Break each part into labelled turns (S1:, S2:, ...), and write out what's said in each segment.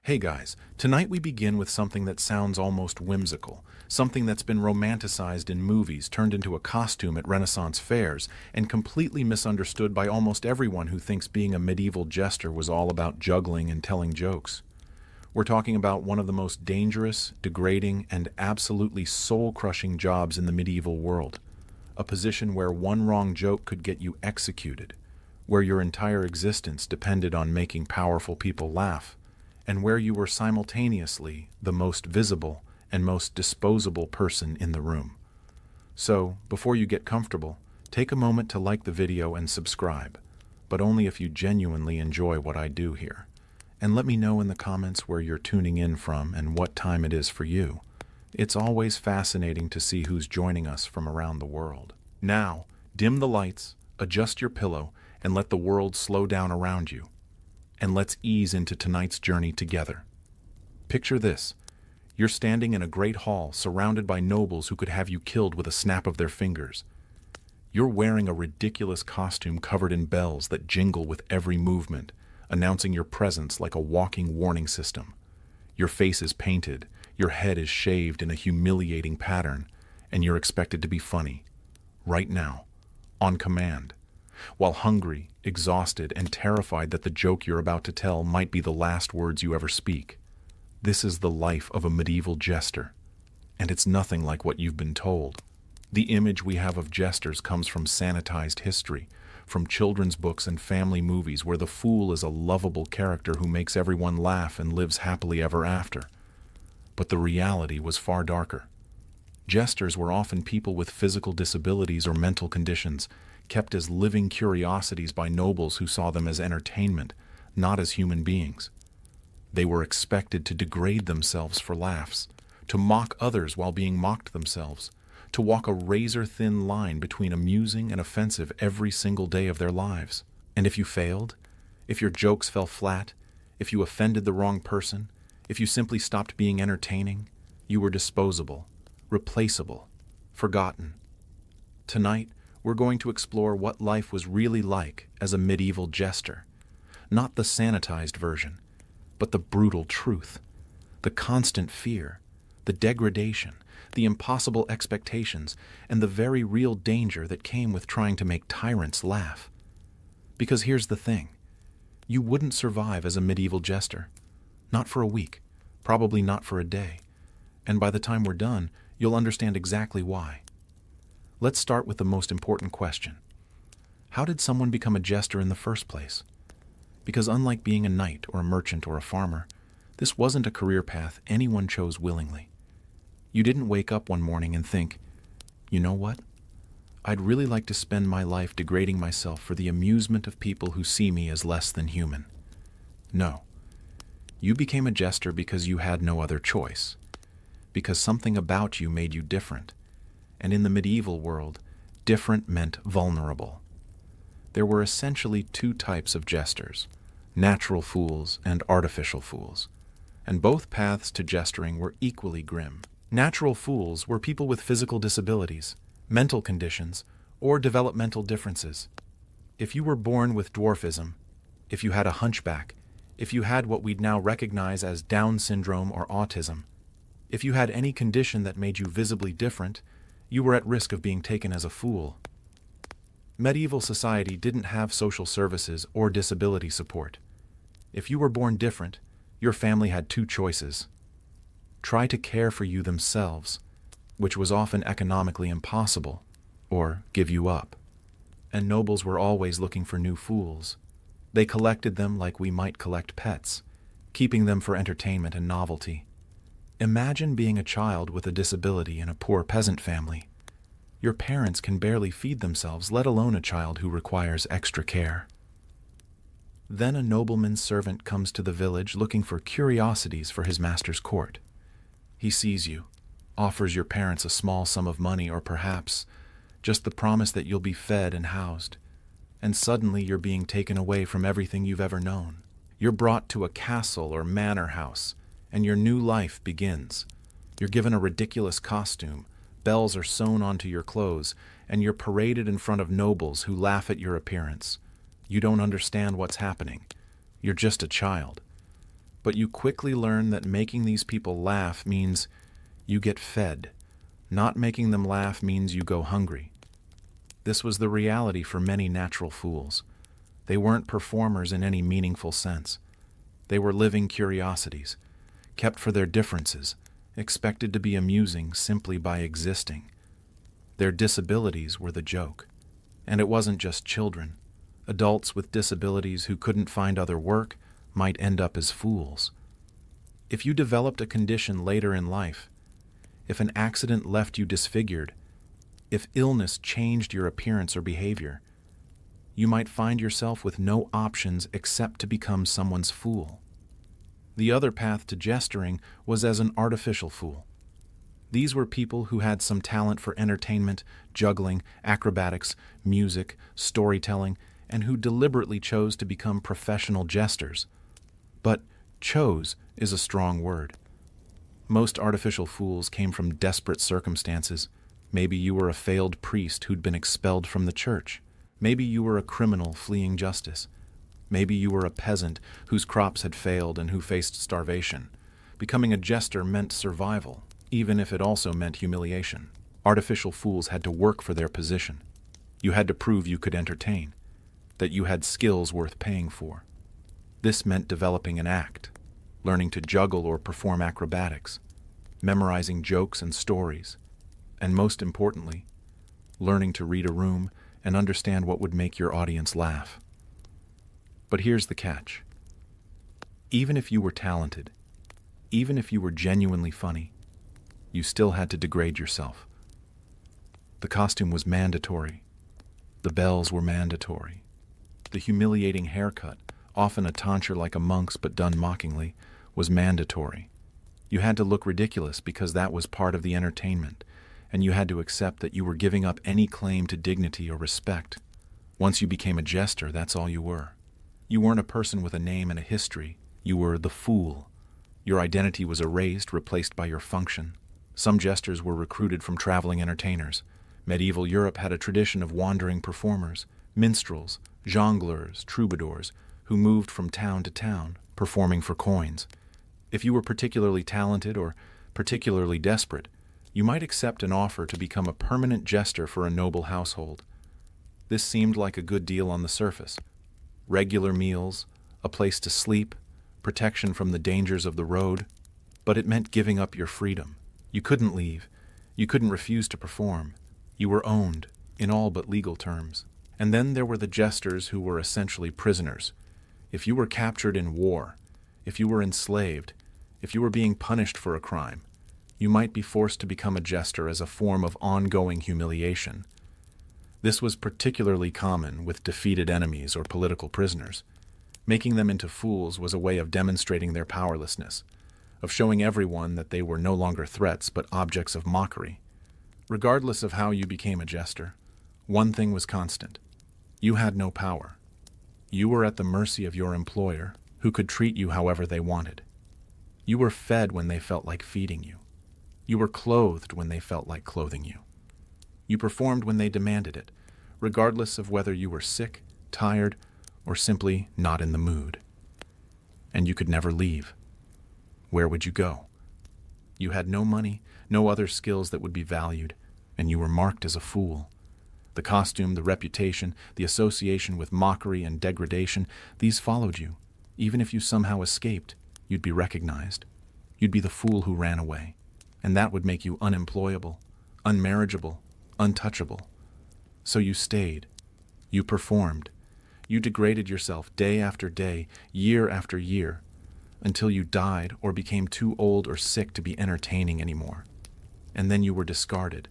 S1: Hey guys, tonight we begin with something that sounds almost whimsical, something that's been romanticized in movies, turned into a costume at Renaissance fairs, and completely misunderstood by almost everyone who thinks being a medieval jester was all about juggling and telling jokes. We're talking about one of the most dangerous, degrading, and absolutely soul-crushing jobs in the medieval world. A position where one wrong joke could get you executed, where your entire existence depended on making powerful people laugh, and where you were simultaneously the most visible and most disposable person in the room. So, before you get comfortable, take a moment to like the video and subscribe, but only if you genuinely enjoy what I do here. And let me know in the comments where you're tuning in from and what time it is for you. It's always fascinating to see who's joining us from around the world. Now, dim the lights, adjust your pillow, and let the world slow down around you. And let's ease into tonight's journey together. Picture this. You're standing in a great hall surrounded by nobles who could have you killed with a snap of their fingers. You're wearing a ridiculous costume covered in bells that jingle with every movement, announcing your presence like a walking warning system. Your face is painted, your head is shaved in a humiliating pattern, and you're expected to be funny. Right now. On command. While hungry, exhausted, and terrified that the joke you're about to tell might be the last words you ever speak. This is the life of a medieval jester, and it's nothing like what you've been told. The image we have of jesters comes from sanitized history, from children's books and family movies where the fool is a lovable character who makes everyone laugh and lives happily ever after. But the reality was far darker. Jesters were often people with physical disabilities or mental conditions, kept as living curiosities by nobles who saw them as entertainment, not as human beings. They were expected to degrade themselves for laughs, to mock others while being mocked themselves, to walk a razor-thin line between amusing and offensive every single day of their lives. And if you failed, if your jokes fell flat, if you offended the wrong person, if you simply stopped being entertaining, you were disposable, replaceable, forgotten. Tonight, we're going to explore what life was really like as a medieval jester. Not the sanitized version, but the brutal truth, the constant fear, the degradation, the impossible expectations, and the very real danger that came with trying to make tyrants laugh. Because here's the thing, you wouldn't survive as a medieval jester. Not for a week, probably not for a day. And by the time we're done, you'll understand exactly why. Let's start with the most important question. How did someone become a jester in the first place? Because unlike being a knight or a merchant or a farmer, this wasn't a career path anyone chose willingly. You didn't wake up one morning and think, you know what? I'd really like to spend my life degrading myself for the amusement of people who see me as less than human. No. You became a jester because you had no other choice. Because something about you made you different. And in the medieval world, different meant vulnerable. There were essentially two types of jesters, natural fools and artificial fools, and both paths to jestering were equally grim. Natural fools were people with physical disabilities, mental conditions, or developmental differences. If you were born with dwarfism, if you had a hunchback, if you had what we'd now recognize as Down syndrome or autism, if you had any condition that made you visibly different, you were at risk of being taken as a fool. Medieval society didn't have social services or disability support. If you were born different, your family had two choices. Try to care for you themselves, which was often economically impossible, or give you up. And nobles were always looking for new fools. They collected them like we might collect pets, keeping them for entertainment and novelty. Imagine being a child with a disability in a poor peasant family. Your parents can barely feed themselves, let alone a child who requires extra care. Then a nobleman's servant comes to the village looking for curiosities for his master's court. He sees you, offers your parents a small sum of money or perhaps just the promise that you'll be fed and housed, and suddenly you're being taken away from everything you've ever known. You're brought to a castle or manor house, and your new life begins. You're given a ridiculous costume, bells are sewn onto your clothes, and you're paraded in front of nobles who laugh at your appearance. You don't understand what's happening. You're just a child. But you quickly learn that making these people laugh means you get fed. Not making them laugh means you go hungry. This was the reality for many natural fools. They weren't performers in any meaningful sense. They were living curiosities, kept for their differences, expected to be amusing simply by existing. Their disabilities were the joke. And it wasn't just children. Adults with disabilities who couldn't find other work might end up as fools. If you developed a condition later in life, if an accident left you disfigured, if illness changed your appearance or behavior, you might find yourself with no options except to become someone's fool. The other path to jestering was as an artificial fool. These were people who had some talent for entertainment, juggling, acrobatics, music, storytelling, and who deliberately chose to become professional jesters. But chose is a strong word. Most artificial fools came from desperate circumstances. Maybe you were a failed priest who'd been expelled from the church. Maybe you were a criminal fleeing justice. Maybe you were a peasant whose crops had failed and who faced starvation. Becoming a jester meant survival, even if it also meant humiliation. Artificial fools had to work for their position. You had to prove you could entertain, that you had skills worth paying for. This meant developing an act, learning to juggle or perform acrobatics, memorizing jokes and stories, and most importantly, learning to read a room and understand what would make your audience laugh. But here's the catch. Even if you were talented, even if you were genuinely funny, you still had to degrade yourself. The costume was mandatory. The bells were mandatory. The humiliating haircut, often a tonsure like a monk's but done mockingly, was mandatory. You had to look ridiculous because that was part of the entertainment, and you had to accept that you were giving up any claim to dignity or respect. Once you became a jester, that's all you were. You weren't a person with a name and a history. You were the fool. Your identity was erased, replaced by your function. Some jesters were recruited from traveling entertainers. Medieval Europe had a tradition of wandering performers, minstrels, jongleurs, troubadours, who moved from town to town, performing for coins. If you were particularly talented or particularly desperate, you might accept an offer to become a permanent jester for a noble household. This seemed like a good deal on the surface. Regular meals, a place to sleep, protection from the dangers of the road, but it meant giving up your freedom. You couldn't leave. You couldn't refuse to perform. You were owned, in all but legal terms. And then there were the jesters who were essentially prisoners. If you were captured in war, if you were enslaved, if you were being punished for a crime, you might be forced to become a jester as a form of ongoing humiliation. This was particularly common with defeated enemies or political prisoners. Making them into fools was a way of demonstrating their powerlessness, of showing everyone that they were no longer threats but objects of mockery. Regardless of how you became a jester, one thing was constant. You had no power. You were at the mercy of your employer, who could treat you however they wanted. You were fed when they felt like feeding you. You were clothed when they felt like clothing you. You performed when they demanded it, regardless of whether you were sick, tired, or simply not in the mood. And you could never leave. Where would you go? You had no money, no other skills that would be valued, and you were marked as a fool. The costume, the reputation, the association with mockery and degradation, these followed you. Even if you somehow escaped, you'd be recognized. You'd be the fool who ran away, and that would make you unemployable, unmarriageable, untouchable. So you stayed. You performed. You degraded yourself day after day, year after year, until you died or became too old or sick to be entertaining anymore. And then you were discarded,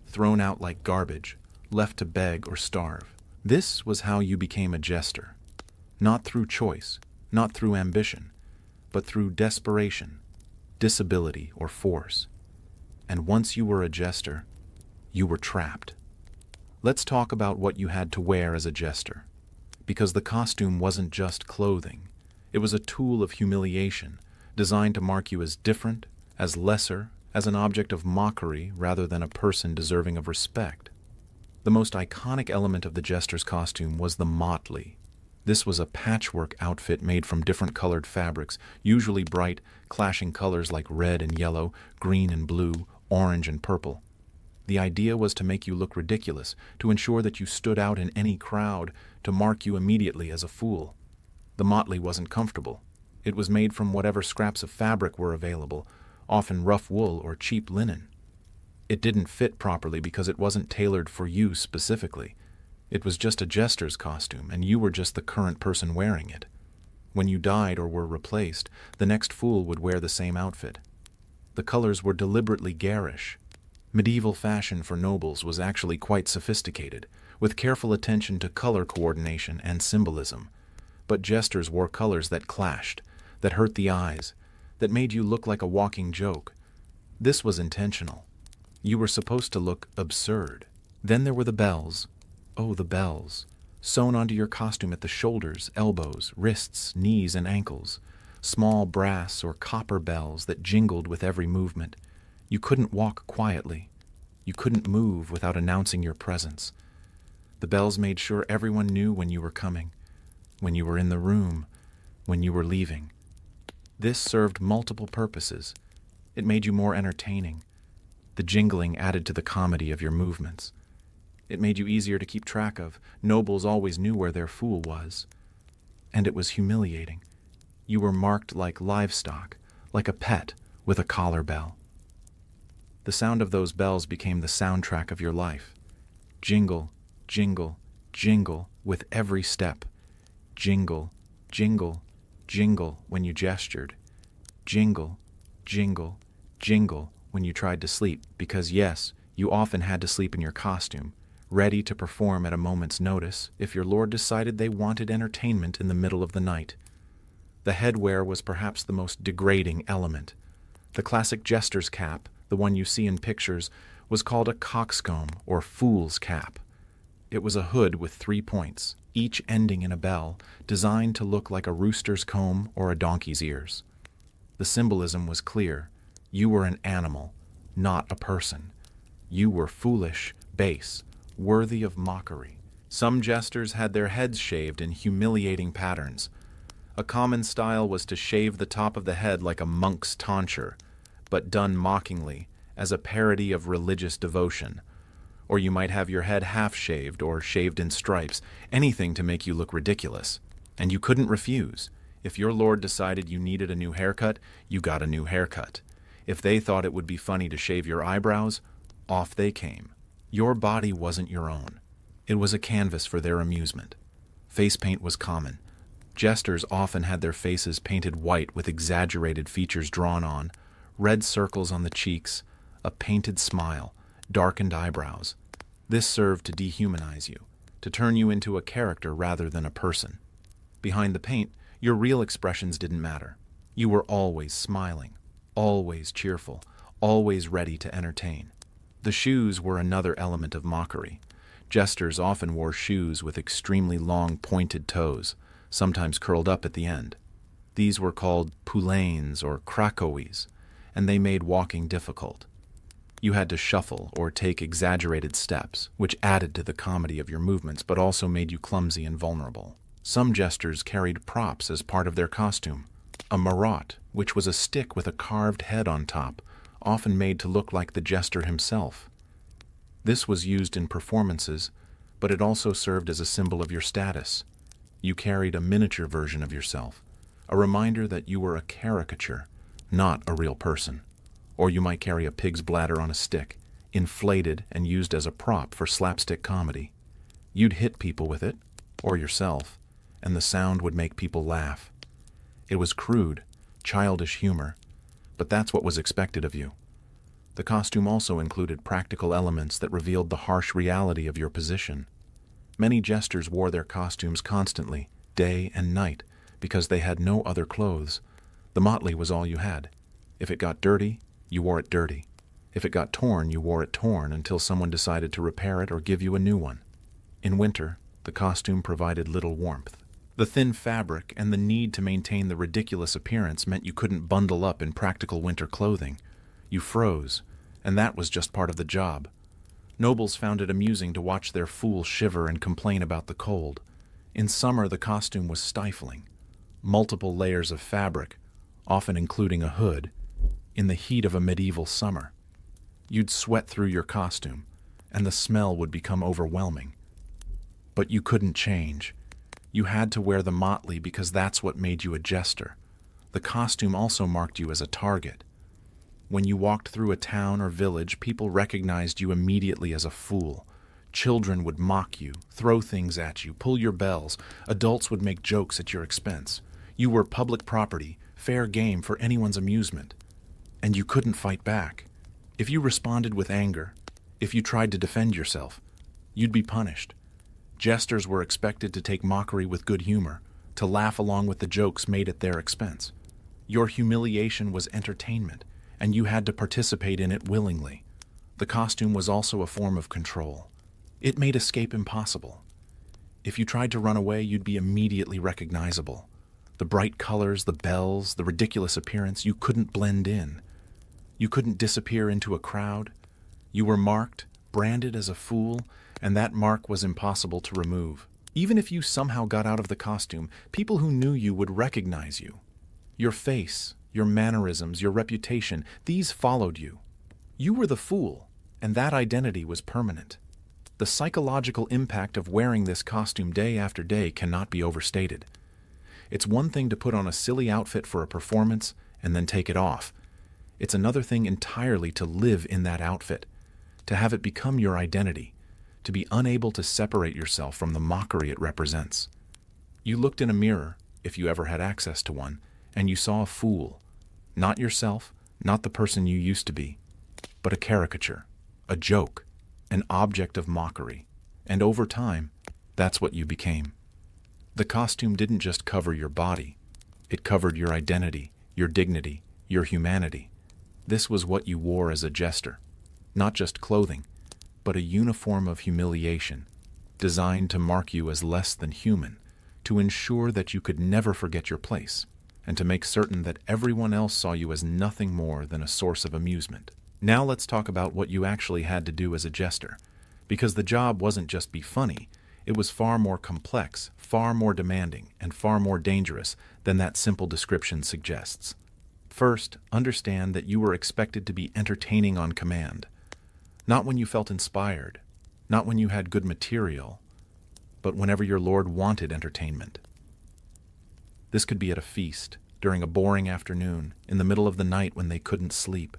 S1: thrown out like garbage, left to beg or starve. This was how you became a jester. Not through choice, not through ambition, but through desperation, disability, or force. And once you were a jester, you were trapped. Let's talk about what you had to wear as a jester. Because the costume wasn't just clothing. It was a tool of humiliation, designed to mark you as different, as lesser, as an object of mockery rather than a person deserving of respect. The most iconic element of the jester's costume was the motley. This was a patchwork outfit made from different colored fabrics, usually bright, clashing colors like red and yellow, green and blue, orange and purple. The idea was to make you look ridiculous, to ensure that you stood out in any crowd, to mark you immediately as a fool. The motley wasn't comfortable. It was made from whatever scraps of fabric were available, often rough wool or cheap linen. It didn't fit properly because it wasn't tailored for you specifically. It was just a jester's costume, and you were just the current person wearing it. When you died or were replaced, the next fool would wear the same outfit. The colors were deliberately garish. Medieval fashion for nobles was actually quite sophisticated, with careful attention to color coordination and symbolism. But jesters wore colors that clashed, that hurt the eyes, that made you look like a walking joke. This was intentional. You were supposed to look absurd. Then there were the bells. Oh, the bells. Sewn onto your costume at the shoulders, elbows, wrists, knees, and ankles. Small brass or copper bells that jingled with every movement. You couldn't walk quietly. You couldn't move without announcing your presence. The bells made sure everyone knew when you were coming, when you were in the room, when you were leaving. This served multiple purposes. It made you more entertaining. The jingling added to the comedy of your movements. It made you easier to keep track of. Nobles always knew where their fool was. And it was humiliating. You were marked like livestock, like a pet with a collar bell. The sound of those bells became the soundtrack of your life. Jingle, jingle, jingle with every step. Jingle, jingle, jingle when you gestured. Jingle, jingle, jingle when you tried to sleep, because yes, you often had to sleep in your costume, ready to perform at a moment's notice if your lord decided they wanted entertainment in the middle of the night. The headwear was perhaps the most degrading element. The classic jester's cap, the one you see in pictures, was called a coxcomb or fool's cap. It was a hood with 3 points, each ending in a bell, designed to look like a rooster's comb or a donkey's ears. The symbolism was clear. You were an animal, not a person. You were foolish, base, worthy of mockery. Some jesters had their heads shaved in humiliating patterns. A common style was to shave the top of the head like a monk's tonsure, but done mockingly, as a parody of religious devotion. Or you might have your head half-shaved or shaved in stripes, anything to make you look ridiculous. And you couldn't refuse. If your lord decided you needed a new haircut, you got a new haircut. If they thought it would be funny to shave your eyebrows, off they came. Your body wasn't your own. It was a canvas for their amusement. Face paint was common. Jesters often had their faces painted white with exaggerated features drawn on, red circles on the cheeks, a painted smile, darkened eyebrows. This served to dehumanize you, to turn you into a character rather than a person. Behind the paint, your real expressions didn't matter. You were always smiling, always cheerful, always ready to entertain. The shoes were another element of mockery. Jesters often wore shoes with extremely long pointed toes, sometimes curled up at the end. These were called poulaines or krakowies, and they made walking difficult. You had to shuffle or take exaggerated steps, which added to the comedy of your movements but also made you clumsy and vulnerable. Some jesters carried props as part of their costume. A marotte, which was a stick with a carved head on top, often made to look like the jester himself. This was used in performances, but it also served as a symbol of your status. You carried a miniature version of yourself, a reminder that you were a caricature, not a real person. Or you might carry a pig's bladder on a stick, inflated and used as a prop for slapstick comedy. You'd hit people with it, or yourself, and the sound would make people laugh. It was crude, childish humor, but that's what was expected of you. The costume also included practical elements that revealed the harsh reality of your position. Many jesters wore their costumes constantly, day and night, because they had no other clothes. The motley was all you had. If it got dirty, you wore it dirty. If it got torn, you wore it torn until someone decided to repair it or give you a new one. In winter, the costume provided little warmth. The thin fabric and the need to maintain the ridiculous appearance meant you couldn't bundle up in practical winter clothing. You froze, and that was just part of the job. Nobles found it amusing to watch their fool shiver and complain about the cold. In summer, the costume was stifling. Multiple layers of fabric, often including a hood, in the heat of a medieval summer. You'd sweat through your costume, and the smell would become overwhelming. But you couldn't change. You had to wear the motley because that's what made you a jester. The costume also marked you as a target. When you walked through a town or village, people recognized you immediately as a fool. Children would mock you, throw things at you, pull your bells. Adults would make jokes at your expense. You were public property, fair game for anyone's amusement. And you couldn't fight back. If you responded with anger, if you tried to defend yourself, you'd be punished. Jesters were expected to take mockery with good humor, to laugh along with the jokes made at their expense. Your humiliation was entertainment, and you had to participate in it willingly. The costume was also a form of control. It made escape impossible. If you tried to run away, you'd be immediately recognizable. The bright colors, the bells, the ridiculous appearance, you couldn't blend in. You couldn't disappear into a crowd. You were marked, branded as a fool, and that mark was impossible to remove. Even if you somehow got out of the costume, people who knew you would recognize you. Your face, your mannerisms, your reputation, these followed you. You were the fool, and that identity was permanent. The psychological impact of wearing this costume day after day cannot be overstated. It's one thing to put on a silly outfit for a performance and then take it off. It's another thing entirely to live in that outfit, to have it become your identity, to be unable to separate yourself from the mockery it represents. You looked in a mirror, if you ever had access to one, and you saw a fool. Not yourself, not the person you used to be, but a caricature, a joke, an object of mockery. And over time, that's what you became. The costume didn't just cover your body. It covered your identity, your dignity, your humanity. This was what you wore as a jester. Not just clothing, but a uniform of humiliation, designed to mark you as less than human, to ensure that you could never forget your place, and to make certain that everyone else saw you as nothing more than a source of amusement. Now let's talk about what you actually had to do as a jester, because the job wasn't just be funny, it was far more complex, far more demanding, and far more dangerous than that simple description suggests. First, understand that you were expected to be entertaining on command. Not when you felt inspired, not when you had good material, but whenever your lord wanted entertainment. This could be at a feast, during a boring afternoon, in the middle of the night when they couldn't sleep.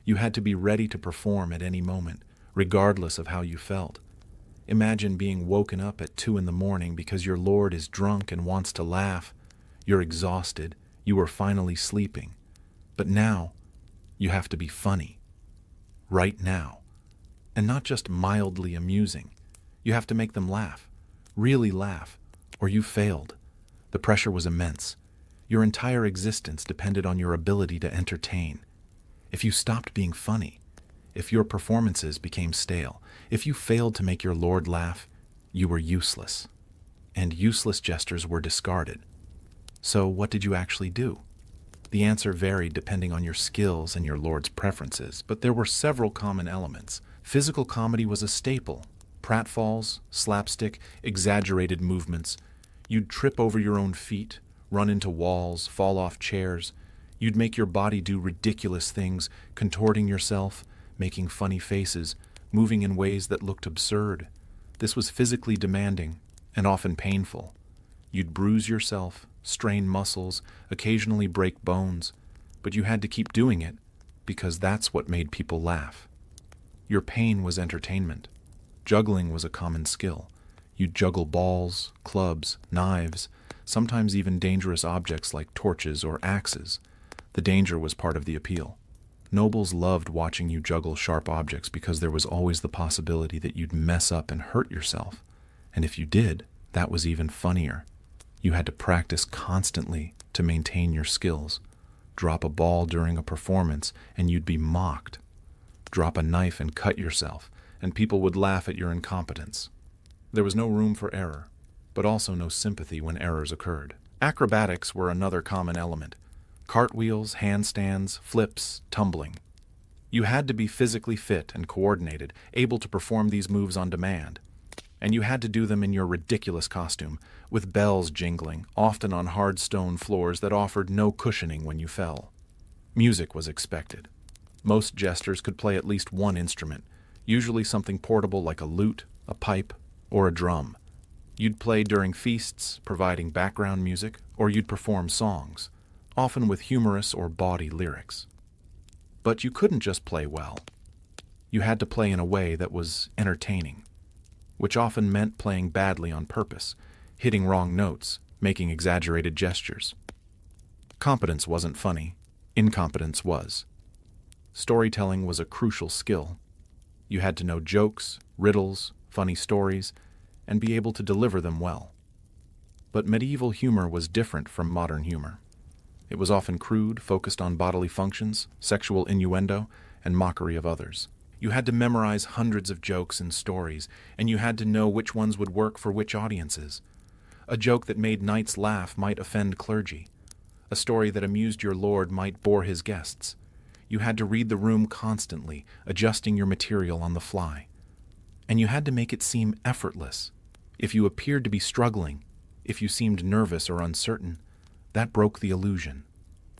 S1: You had to be ready to perform at any moment, regardless of how you felt. Imagine being woken up at 2 a.m. because your lord is drunk and wants to laugh. You're exhausted, you are finally sleeping. But now, you have to be funny. Right now. And not just mildly amusing. You have to make them laugh, really laugh, or you failed. The pressure was immense. Your entire existence depended on your ability to entertain. If you stopped being funny, if your performances became stale, if you failed to make your lord laugh, you were useless. And useless jesters were discarded. So what did you actually do? The answer varied depending on your skills and your lord's preferences, but there were several common elements. Physical comedy was a staple. Pratfalls, slapstick, exaggerated movements. You'd trip over your own feet, run into walls, fall off chairs. You'd make your body do ridiculous things, contorting yourself, making funny faces, moving in ways that looked absurd. This was physically demanding and often painful. You'd bruise yourself, strain muscles, occasionally break bones, but you had to keep doing it because that's what made people laugh. Your pain was entertainment. Juggling was a common skill. You'd juggle balls, clubs, knives, sometimes even dangerous objects like torches or axes. The danger was part of the appeal. Nobles loved watching you juggle sharp objects because there was always the possibility that you'd mess up and hurt yourself. And if you did, that was even funnier. You had to practice constantly to maintain your skills. Drop a ball during a performance and you'd be mocked. Drop a knife and cut yourself, and people would laugh at your incompetence. There was no room for error, but also no sympathy when errors occurred. Acrobatics were another common element. Cartwheels, handstands, flips, tumbling. You had to be physically fit and coordinated, able to perform these moves on demand. And you had to do them in your ridiculous costume, with bells jingling, often on hard stone floors that offered no cushioning when you fell. Music was expected. Most jesters could play at least one instrument, usually something portable like a lute, a pipe, or a drum. You'd play during feasts, providing background music, or you'd perform songs, often with humorous or bawdy lyrics. But you couldn't just play well. You had to play in a way that was entertaining, which often meant playing badly on purpose, hitting wrong notes, making exaggerated gestures. Competence wasn't funny. Incompetence was. Storytelling was a crucial skill. You had to know jokes, riddles, funny stories, and be able to deliver them well. But medieval humor was different from modern humor. It was often crude, focused on bodily functions, sexual innuendo, and mockery of others. You had to memorize hundreds of jokes and stories, and you had to know which ones would work for which audiences. A joke that made knights laugh might offend clergy. A story that amused your lord might bore his guests. You had to read the room constantly, adjusting your material on the fly. And you had to make it seem effortless. If you appeared to be struggling, if you seemed nervous or uncertain, that broke the illusion.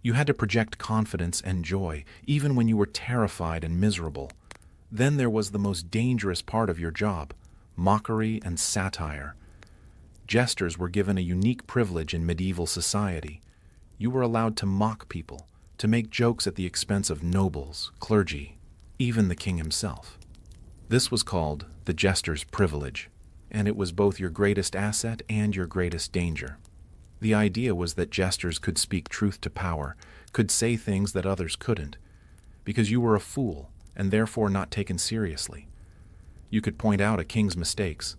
S1: You had to project confidence and joy, even when you were terrified and miserable. Then there was the most dangerous part of your job, mockery and satire. Jesters were given a unique privilege in medieval society. You were allowed to mock people, to make jokes at the expense of nobles, clergy, even the king himself. This was called the jester's privilege, and it was both your greatest asset and your greatest danger. The idea was that jesters could speak truth to power, could say things that others couldn't, because you were a fool and therefore not taken seriously. You could point out a king's mistakes,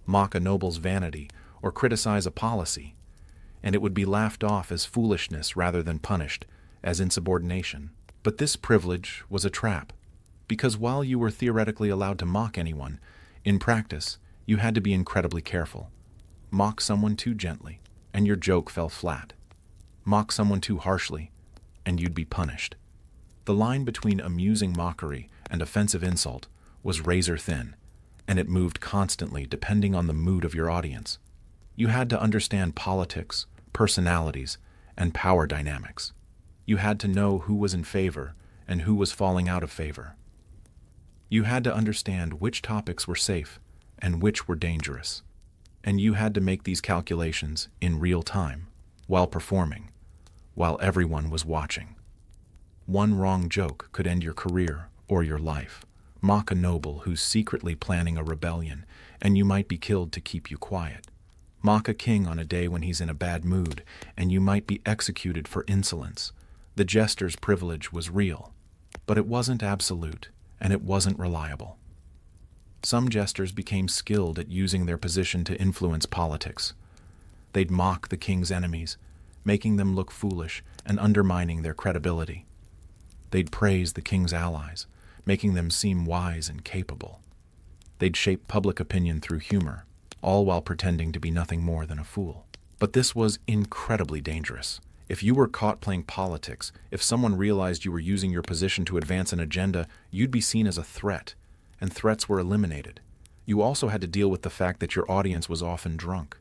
S1: mock a noble's vanity, or criticize a policy, and it would be laughed off as foolishness rather than punished, as insubordination. But this privilege was a trap, because while you were theoretically allowed to mock anyone, in practice, you had to be incredibly careful. Mock someone too gently, and your joke fell flat. Mock someone too harshly, and you'd be punished. The line between amusing mockery and offensive insult was razor thin, and it moved constantly depending on the mood of your audience. You had to understand politics, personalities, and power dynamics. You had to know who was in favor and who was falling out of favor. You had to understand which topics were safe and which were dangerous. And you had to make these calculations in real time, while performing, while everyone was watching. One wrong joke could end your career or your life. Mock a noble who's secretly planning a rebellion, and you might be killed to keep you quiet. Mock a king on a day when he's in a bad mood, and you might be executed for insolence. The jester's privilege was real, but it wasn't absolute, and it wasn't reliable. Some jesters became skilled at using their position to influence politics. They'd mock the king's enemies, making them look foolish and undermining their credibility. They'd praise the king's allies, making them seem wise and capable. They'd shape public opinion through humor, all while pretending to be nothing more than a fool. But this was incredibly dangerous. If you were caught playing politics, if someone realized you were using your position to advance an agenda, you'd be seen as a threat, and threats were eliminated. You also had to deal with the fact that your audience was often drunk.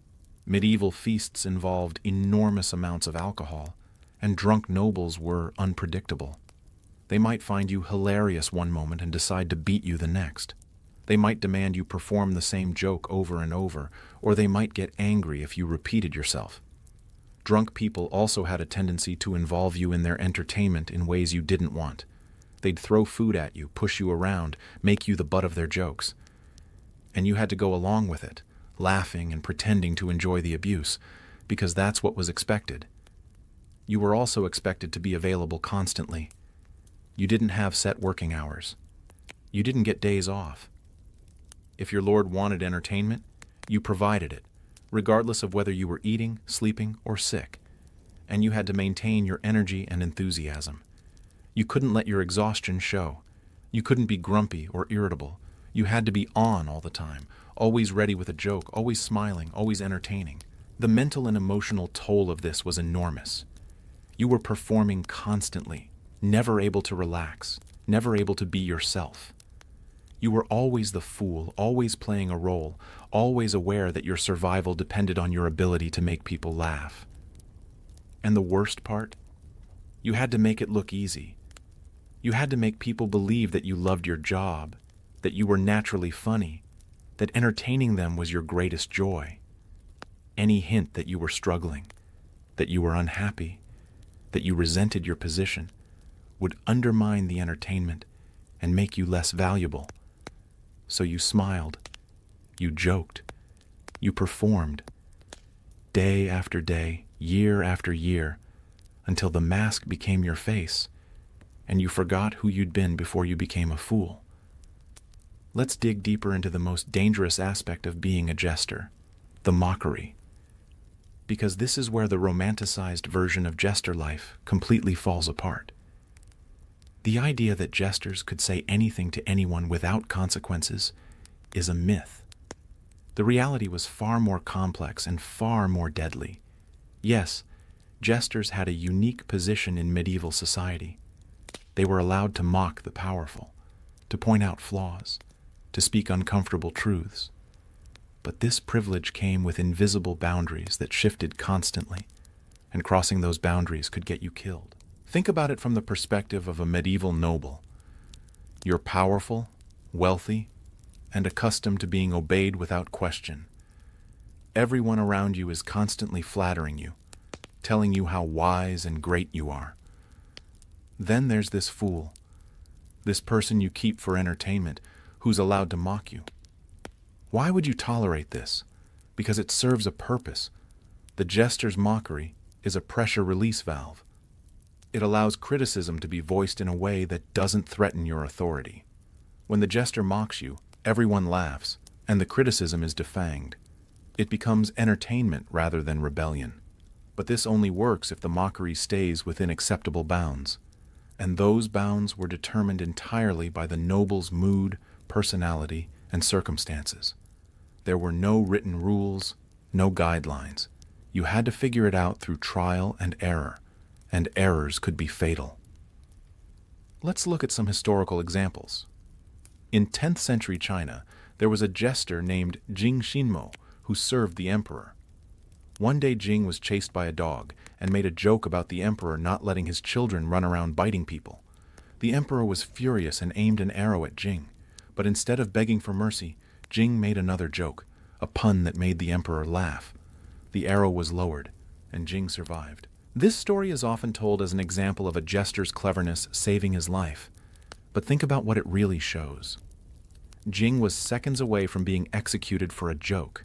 S1: Medieval feasts involved enormous amounts of alcohol, and drunk nobles were unpredictable. They might find you hilarious one moment and decide to beat you the next. They might demand you perform the same joke over and over, or they might get angry if you repeated yourself. Drunk people also had a tendency to involve you in their entertainment in ways you didn't want. They'd throw food at you, push you around, make you the butt of their jokes. And you had to go along with it, laughing and pretending to enjoy the abuse, because that's what was expected. You were also expected to be available constantly. You didn't have set working hours. You didn't get days off. If your lord wanted entertainment, you provided it, regardless of whether you were eating, sleeping, or sick. And you had to maintain your energy and enthusiasm. You couldn't let your exhaustion show. You couldn't be grumpy or irritable. You had to be on all the time, always ready with a joke, always smiling, always entertaining. The mental and emotional toll of this was enormous. You were performing constantly, never able to relax, never able to be yourself. You were always the fool, always playing a role, always aware that your survival depended on your ability to make people laugh. And the worst part? You had to make it look easy. You had to make people believe that you loved your job, that you were naturally funny, that entertaining them was your greatest joy. Any hint that you were struggling, that you were unhappy, that you resented your position, would undermine the entertainment and make you less valuable. So you smiled, you joked, you performed, day after day, year after year, until the mask became your face, and you forgot who you'd been before you became a fool. Let's dig deeper into the most dangerous aspect of being a jester, the mockery. Because this is where the romanticized version of jester life completely falls apart. The idea that jesters could say anything to anyone without consequences is a myth. The reality was far more complex and far more deadly. Yes, jesters had a unique position in medieval society. They were allowed to mock the powerful, to point out flaws, to speak uncomfortable truths. But this privilege came with invisible boundaries that shifted constantly, and crossing those boundaries could get you killed. Think about it from the perspective of a medieval noble. You're powerful, wealthy, and accustomed to being obeyed without question. Everyone around you is constantly flattering you, telling you how wise and great you are. Then there's this fool, this person you keep for entertainment, who's allowed to mock you. Why would you tolerate this? Because it serves a purpose. The jester's mockery is a pressure release valve. It allows criticism to be voiced in a way that doesn't threaten your authority. When the jester mocks you, everyone laughs, and the criticism is defanged. It becomes entertainment rather than rebellion. But this only works if the mockery stays within acceptable bounds. And those bounds were determined entirely by the noble's mood, personality, and circumstances. There were no written rules, no guidelines. You had to figure it out through trial and errors could be fatal. Let's look at some historical examples. In 10th century China, there was a jester named Jing Xinmo who served the emperor. One day Jing was chased by a dog and made a joke about the emperor not letting his children run around biting people. The emperor was furious and aimed an arrow at Jing, but instead of begging for mercy, Jing made another joke, a pun that made the emperor laugh. The arrow was lowered, and Jing survived. This story is often told as an example of a jester's cleverness saving his life, but think about what it really shows. Jing was seconds away from being executed for a joke.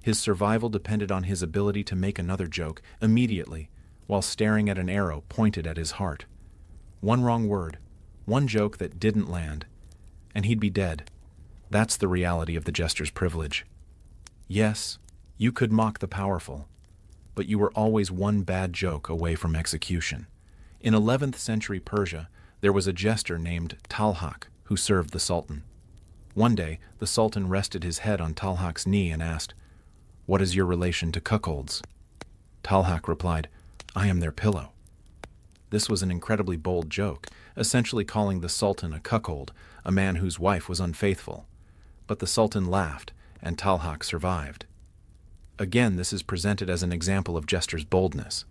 S1: His survival depended on his ability to make another joke immediately while staring at an arrow pointed at his heart. One wrong word, one joke that didn't land, and he'd be dead. That's the reality of the jester's privilege. Yes, you could mock the powerful, but you were always one bad joke away from execution. In 11th century Persia, there was a jester named Talhak who served the Sultan. One day, the Sultan rested his head on Talhak's knee and asked, "What is your relation to cuckolds?" Talhak replied, "I am their pillow." This was an incredibly bold joke, essentially calling the Sultan a cuckold, a man whose wife was unfaithful. But the Sultan laughed, and Talhak survived. Again, this is presented as an example of jester's boldness.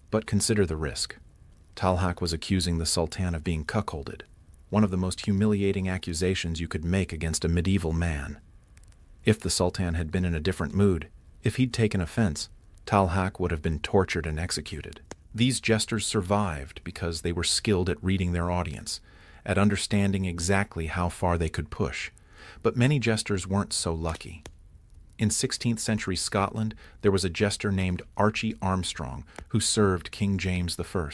S1: But consider the risk. Talhak was accusing the Sultan of being cuckolded, one of the most humiliating accusations you could make against a medieval man. If the Sultan had been in a different mood, if he'd taken offense, Talhak would have been tortured and executed. These jesters survived because they were skilled at reading their audience, at understanding exactly how far they could push. But many jesters weren't so lucky. In 16th century Scotland, there was a jester named Archie Armstrong who served King James I.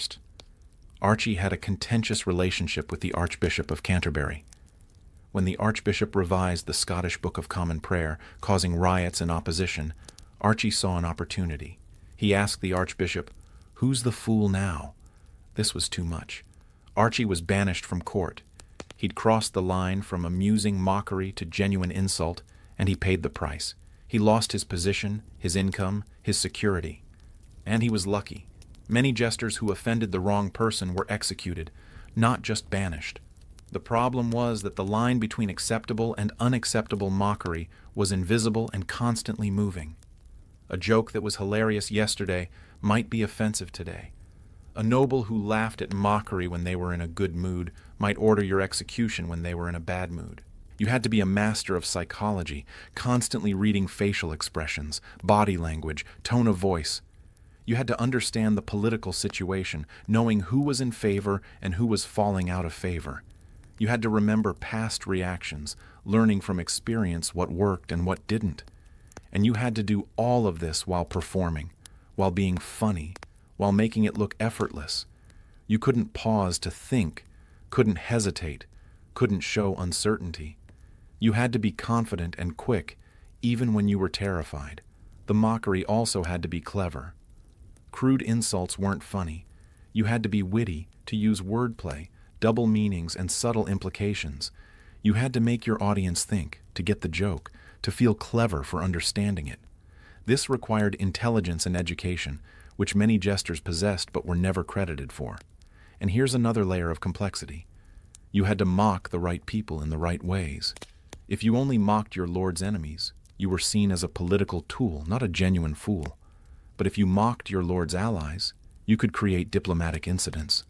S1: Archie had a contentious relationship with the Archbishop of Canterbury. When the Archbishop revised the Scottish Book of Common Prayer, causing riots and opposition, Archie saw an opportunity. He asked the Archbishop, "Who's the fool now?" This was too much. Archie was banished from court. He'd crossed the line from amusing mockery to genuine insult, and he paid the price. He lost his position, his income, his security. And he was lucky. Many jesters who offended the wrong person were executed, not just banished. The problem was that the line between acceptable and unacceptable mockery was invisible and constantly moving. A joke that was hilarious yesterday might be offensive today. A noble who laughed at mockery when they were in a good mood might order your execution when they were in a bad mood. You had to be a master of psychology, constantly reading facial expressions, body language, tone of voice. You had to understand the political situation, knowing who was in favor and who was falling out of favor. You had to remember past reactions, learning from experience what worked and what didn't. And you had to do all of this while performing, while being funny, while making it look effortless. You couldn't pause to think, couldn't hesitate, couldn't show uncertainty. You had to be confident and quick, even when you were terrified. The mockery also had to be clever. Crude insults weren't funny. You had to be witty, to use wordplay, double meanings, and subtle implications. You had to make your audience think, to get the joke, to feel clever for understanding it. This required intelligence and education, which many jesters possessed but were never credited for. And here's another layer of complexity. You had to mock the right people in the right ways. If you only mocked your lord's enemies, you were seen as a political tool, not a genuine fool. But if you mocked your lord's allies, you could create diplomatic incidents.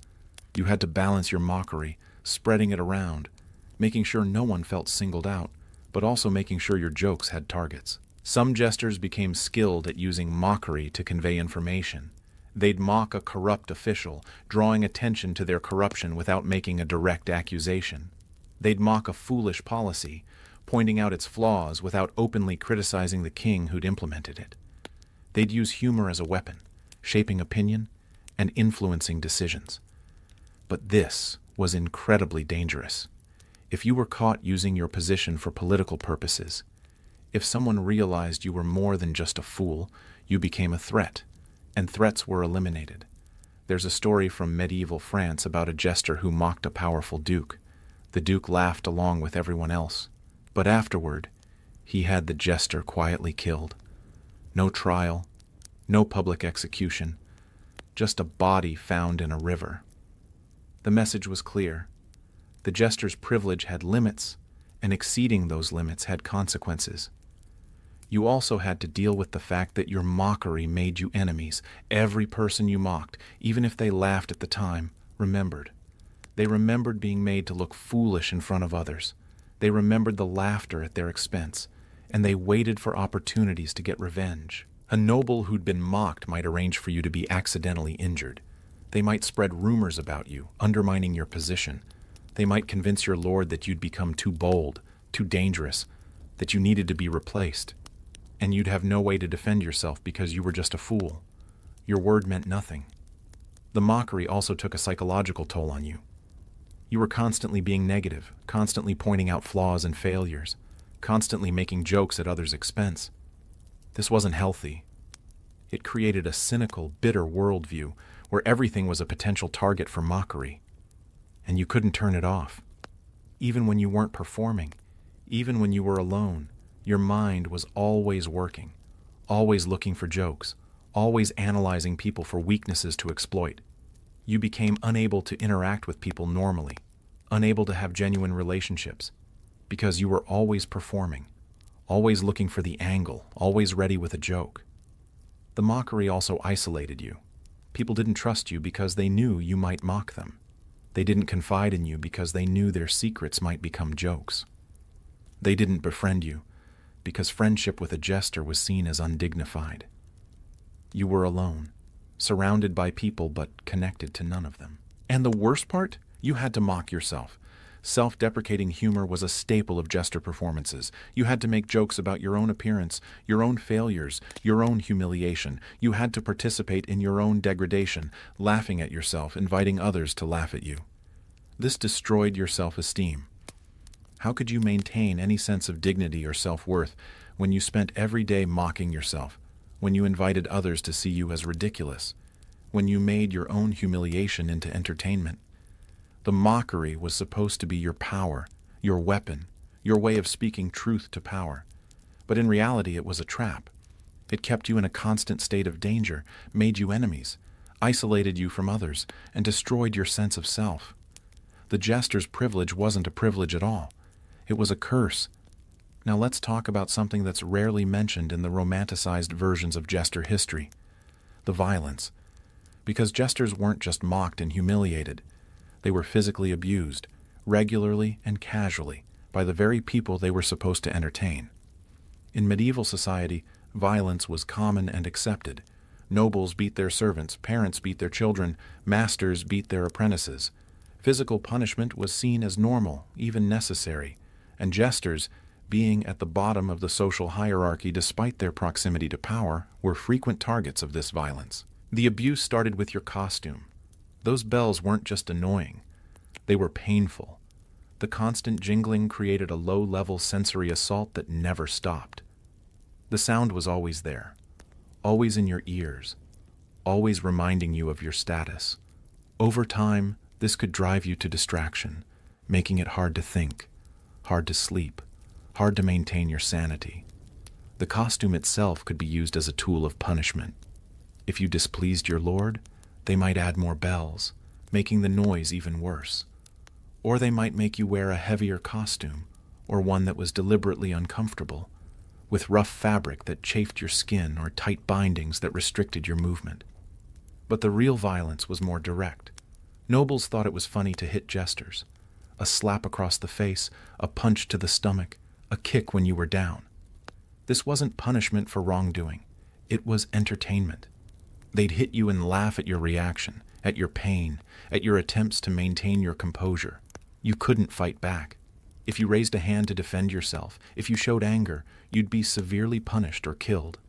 S1: You had to balance your mockery, spreading it around, making sure no one felt singled out, but also making sure your jokes had targets. Some jesters became skilled at using mockery to convey information. They'd mock a corrupt official, drawing attention to their corruption without making a direct accusation. They'd mock a foolish policy, pointing out its flaws without openly criticizing the king who'd implemented it. They'd use humor as a weapon, shaping opinion and influencing decisions. But this was incredibly dangerous. If you were caught using your position for political purposes, if someone realized you were more than just a fool, you became a threat, and threats were eliminated. There's a story from medieval France about a jester who mocked a powerful duke. The duke laughed along with everyone else, but afterward, he had the jester quietly killed. No trial, no public execution, just a body found in a river. The message was clear. The jester's privilege had limits, and exceeding those limits had consequences. You also had to deal with the fact that your mockery made you enemies. Every person you mocked, even if they laughed at the time, remembered. They remembered being made to look foolish in front of others. They remembered the laughter at their expense, and they waited for opportunities to get revenge. A noble who'd been mocked might arrange for you to be accidentally injured. They might spread rumors about you, undermining your position. They might convince your lord that you'd become too bold, too dangerous, that you needed to be replaced. And you'd have no way to defend yourself because you were just a fool. Your word meant nothing. The mockery also took a psychological toll on you. You were constantly being negative, constantly pointing out flaws and failures, constantly making jokes at others' expense. This wasn't healthy. It created a cynical, bitter worldview where everything was a potential target for mockery. And you couldn't turn it off. Even when you weren't performing, even when you were alone, your mind was always working, always looking for jokes, always analyzing people for weaknesses to exploit. You became unable to interact with people normally, unable to have genuine relationships, because you were always performing, always looking for the angle, always ready with a joke. The mockery also isolated you. People didn't trust you because they knew you might mock them. They didn't confide in you because they knew their secrets might become jokes. They didn't befriend you because friendship with a jester was seen as undignified. You were alone, surrounded by people but connected to none of them. And the worst part? You had to mock yourself. Self-deprecating humor was a staple of jester performances. You had to make jokes about your own appearance, your own failures, your own humiliation. You had to participate in your own degradation, laughing at yourself, inviting others to laugh at you. This destroyed your self-esteem. How could you maintain any sense of dignity or self-worth when you spent every day mocking yourself, when you invited others to see you as ridiculous, when you made your own humiliation into entertainment? The mockery was supposed to be your power, your weapon, your way of speaking truth to power. But in reality, it was a trap. It kept you in a constant state of danger, made you enemies, isolated you from others, and destroyed your sense of self. The jester's privilege wasn't a privilege at all. It was a curse. Now let's talk about something that's rarely mentioned in the romanticized versions of jester history: the violence. Because jesters weren't just mocked and humiliated. They were physically abused, regularly and casually, by the very people they were supposed to entertain. In medieval society, violence was common and accepted. Nobles beat their servants, parents beat their children, masters beat their apprentices. Physical punishment was seen as normal, even necessary, and jesters, being at the bottom of the social hierarchy despite their proximity to power, were frequent targets of this violence. The abuse started with your costume. Those bells weren't just annoying. They were painful. The constant jingling created a low-level sensory assault that never stopped. The sound was always there, always in your ears, always reminding you of your status. Over time, this could drive you to distraction, making it hard to think, hard to sleep, hard to maintain your sanity. The costume itself could be used as a tool of punishment. If you displeased your lord, they might add more bells, making the noise even worse. Or they might make you wear a heavier costume, or one that was deliberately uncomfortable, with rough fabric that chafed your skin or tight bindings that restricted your movement. But the real violence was more direct. Nobles thought it was funny to hit jesters. A slap across the face, a punch to the stomach, a kick when you were down. This wasn't punishment for wrongdoing. It was entertainment. They'd hit you and laugh at your reaction, at your pain, at your attempts to maintain your composure. You couldn't fight back. If you raised a hand to defend yourself, if you showed anger, you'd be severely punished or killed.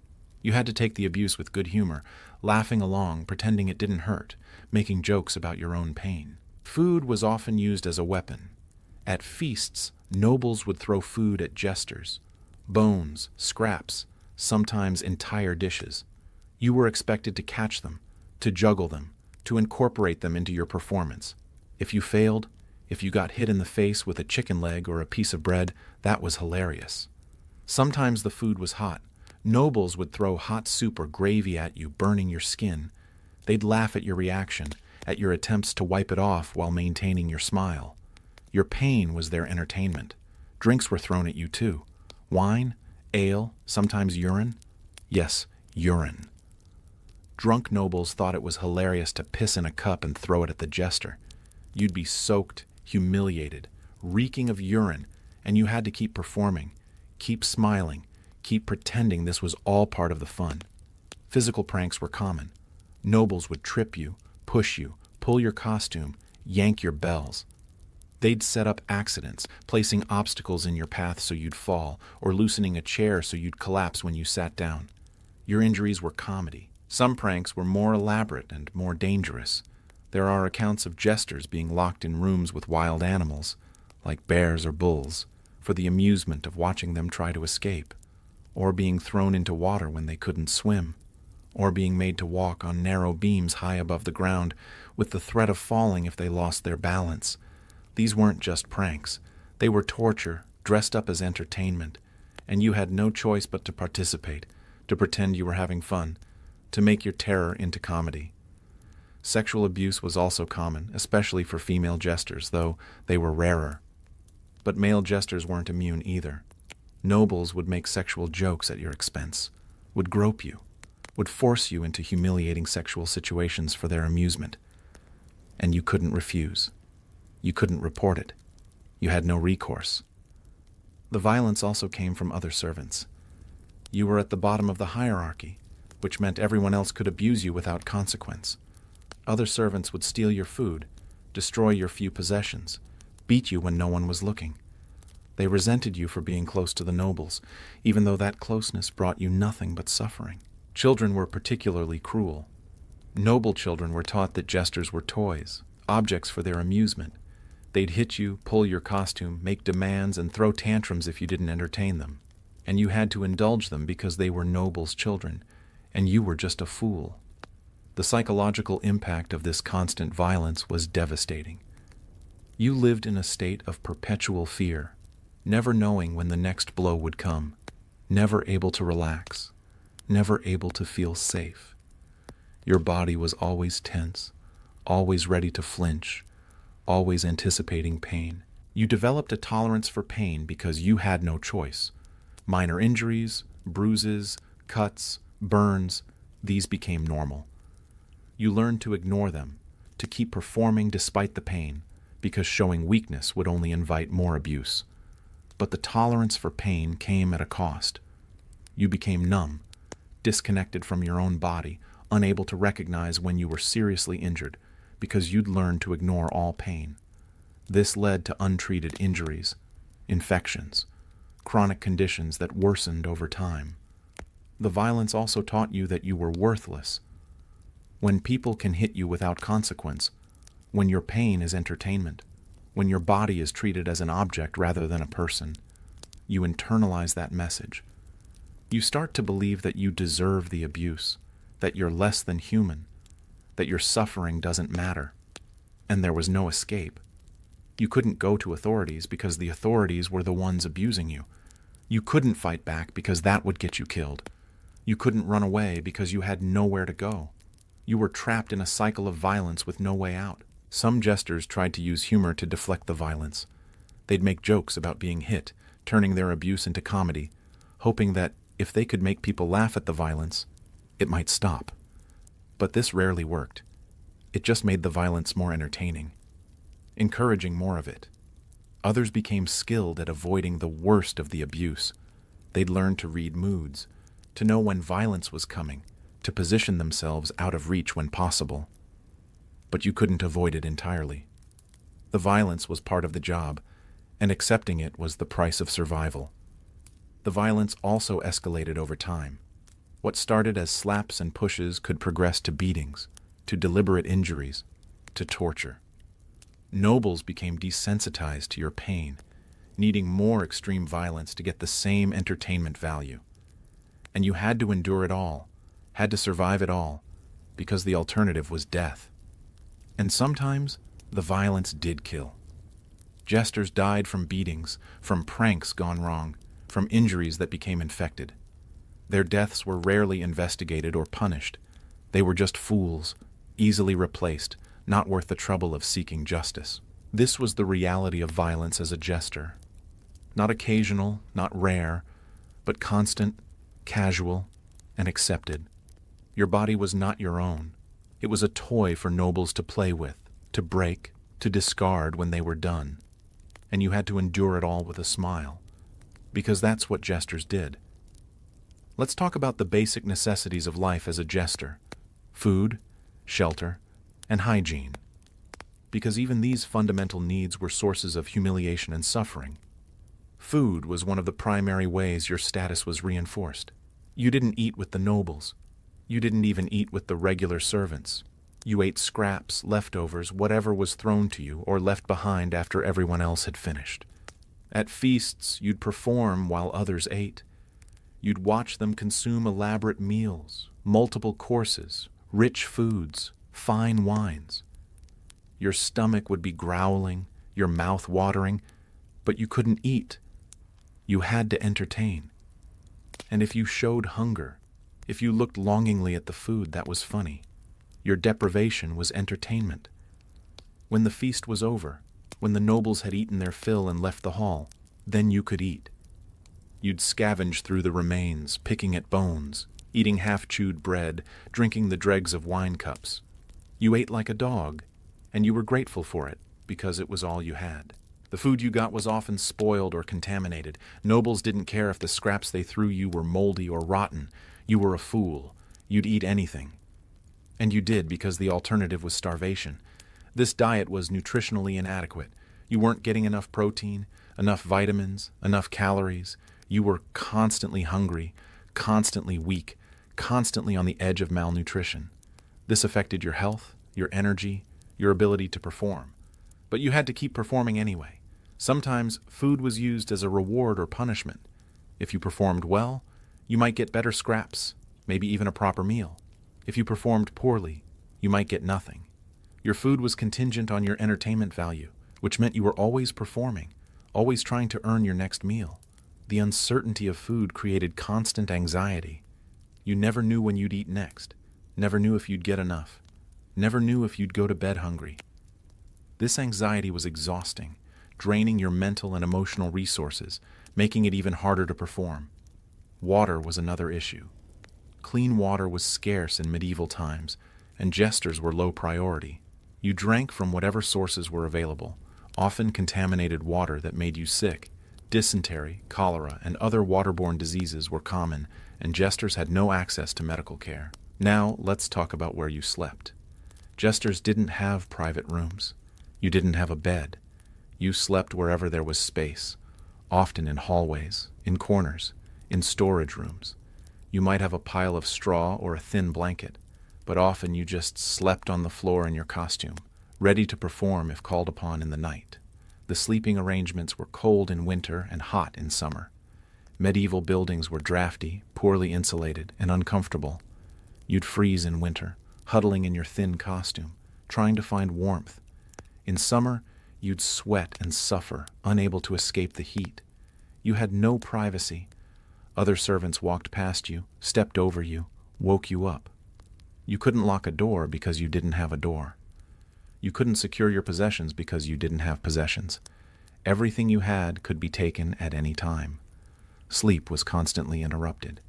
S1: You had to take the abuse with good humor, laughing along, pretending it didn't hurt, making jokes about your own pain. Food was often used as a weapon. At feasts, nobles would throw food at jesters. Bones, scraps, sometimes entire dishes. You were expected to catch them, to juggle them, to incorporate them into your performance. If you failed, if you got hit in the face with a chicken leg or a piece of bread, that was hilarious. Sometimes the food was hot. Nobles would throw hot soup or gravy at you, burning your skin. They'd laugh at your reaction, at your attempts to wipe it off while maintaining your smile. Your pain was their entertainment. Drinks were thrown at you too. Wine, ale, sometimes urine. Yes, urine. Drunk nobles thought it was hilarious to piss in a cup and throw it at the jester. You'd be soaked, humiliated, reeking of urine, and you had to keep performing, keep smiling, keep pretending this was all part of the fun. Physical pranks were common. Nobles would trip you, push you, pull your costume, yank your bells. They'd set up accidents, placing obstacles in your path so you'd fall, or loosening a chair so you'd collapse when you sat down. Your injuries were comedy. Some pranks were more elaborate and more dangerous. There are accounts of jesters being locked in rooms with wild animals, like bears or bulls, for the amusement of watching them try to escape, or being thrown into water when they couldn't swim, or being made to walk on narrow beams high above the ground with the threat of falling if they lost their balance. These weren't just pranks. They were torture, dressed up as entertainment, and you had no choice but to participate, to pretend you were having fun, to make your terror into comedy. Sexual abuse was also common, especially for female jesters, though they were rarer. But male jesters weren't immune either. Nobles would make sexual jokes at your expense, would grope you, would force you into humiliating sexual situations for their amusement. And you couldn't refuse. You couldn't report it. You had no recourse. The violence also came from other servants. You were at the bottom of the hierarchy, which meant everyone else could abuse you without consequence. Other servants would steal your food, destroy your few possessions, beat you when no one was looking. They resented you for being close to the nobles, even though that closeness brought you nothing but suffering. Children were particularly cruel. Noble children were taught that jesters were toys, objects for their amusement. They'd hit you, pull your costume, make demands, and throw tantrums if you didn't entertain them. And you had to indulge them because they were nobles' children, and you were just a fool. The psychological impact of this constant violence was devastating. You lived in a state of perpetual fear, never knowing when the next blow would come, never able to relax, never able to feel safe. Your body was always tense, always ready to flinch, always anticipating pain. You developed a tolerance for pain because you had no choice. Minor injuries, bruises, cuts, burns, these became normal. You learned to ignore them, to keep performing despite the pain, because showing weakness would only invite more abuse. But the tolerance for pain came at a cost. You became numb, disconnected from your own body, unable to recognize when you were seriously injured, because you'd learned to ignore all pain. This led to untreated injuries, infections, chronic conditions that worsened over time. The violence also taught you that you were worthless. When people can hit you without consequence, when your pain is entertainment, when your body is treated as an object rather than a person, you internalize that message. You start to believe that you deserve the abuse, that you're less than human, that your suffering doesn't matter, and there was no escape. You couldn't go to authorities because the authorities were the ones abusing you. You couldn't fight back because that would get you killed. You couldn't run away because you had nowhere to go. You were trapped in a cycle of violence with no way out. Some jesters tried to use humor to deflect the violence. They'd make jokes about being hit, turning their abuse into comedy, hoping that if they could make people laugh at the violence, it might stop. But this rarely worked. It just made the violence more entertaining, encouraging more of it. Others became skilled at avoiding the worst of the abuse. They'd learned to read moods, to know when violence was coming, to position themselves out of reach when possible. But you couldn't avoid it entirely. The violence was part of the job, and accepting it was the price of survival. The violence also escalated over time. What started as slaps and pushes could progress to beatings, to deliberate injuries, to torture. Nobles became desensitized to your pain, needing more extreme violence to get the same entertainment value. And you had to endure it all, had to survive it all, because the alternative was death. And sometimes, the violence did kill. Jesters died from beatings, from pranks gone wrong, from injuries that became infected. Their deaths were rarely investigated or punished. They were just fools, easily replaced, not worth the trouble of seeking justice. This was the reality of violence as a jester. Not occasional, not rare, but constant, casual, and accepted. Your body was not your own. It was a toy for nobles to play with, to break, to discard when they were done. And you had to endure it all with a smile, because that's what jesters did. Let's talk about the basic necessities of life as a jester: food, shelter, and hygiene. Because even these fundamental needs were sources of humiliation and suffering. Food was one of the primary ways your status was reinforced. You didn't eat with the nobles. You didn't even eat with the regular servants. You ate scraps, leftovers, whatever was thrown to you or left behind after everyone else had finished. At feasts, you'd perform while others ate. You'd watch them consume elaborate meals, multiple courses, rich foods, fine wines. Your stomach would be growling, your mouth watering, but you couldn't eat. You had to entertain. And if you showed hunger, if you looked longingly at the food, that was funny. Your deprivation was entertainment. When the feast was over, when the nobles had eaten their fill and left the hall, then you could eat. You'd scavenge through the remains, picking at bones, eating half-chewed bread, drinking the dregs of wine cups. You ate like a dog, and you were grateful for it, because it was all you had. The food you got was often spoiled or contaminated. Nobles didn't care if the scraps they threw you were moldy or rotten. You were a fool. You'd eat anything. And you did, because the alternative was starvation. This diet was nutritionally inadequate. You weren't getting enough protein, enough vitamins, enough calories. You were constantly hungry, constantly weak, constantly on the edge of malnutrition. This affected your health, your energy, your ability to perform. But you had to keep performing anyway. Sometimes food was used as a reward or punishment. If you performed well, you might get better scraps, maybe even a proper meal. If you performed poorly, you might get nothing. Your food was contingent on your entertainment value, which meant you were always performing, always trying to earn your next meal. The uncertainty of food created constant anxiety. You never knew when you'd eat next, never knew if you'd get enough, never knew if you'd go to bed hungry. This anxiety was exhausting, draining your mental and emotional resources, making it even harder to perform. Water was another issue. Clean water was scarce in medieval times, and jesters were low priority. You drank from whatever sources were available, often contaminated water that made you sick. Dysentery, cholera, and other waterborne diseases were common, and jesters had no access to medical care. Now, let's talk about where you slept. Jesters didn't have private rooms. You didn't have a bed. You slept wherever there was space, often in hallways, in corners, in storage rooms. You might have a pile of straw or a thin blanket, but often you just slept on the floor in your costume, ready to perform if called upon in the night. The sleeping arrangements were cold in winter and hot in summer. Medieval buildings were drafty, poorly insulated, and uncomfortable. You'd freeze in winter, huddling in your thin costume, trying to find warmth. In summer, you'd sweat and suffer, unable to escape the heat. You had no privacy. Other servants walked past you, stepped over you, woke you up. You couldn't lock a door because you didn't have a door. You couldn't secure your possessions because you didn't have possessions. Everything you had could be taken at any time. Sleep was constantly interrupted.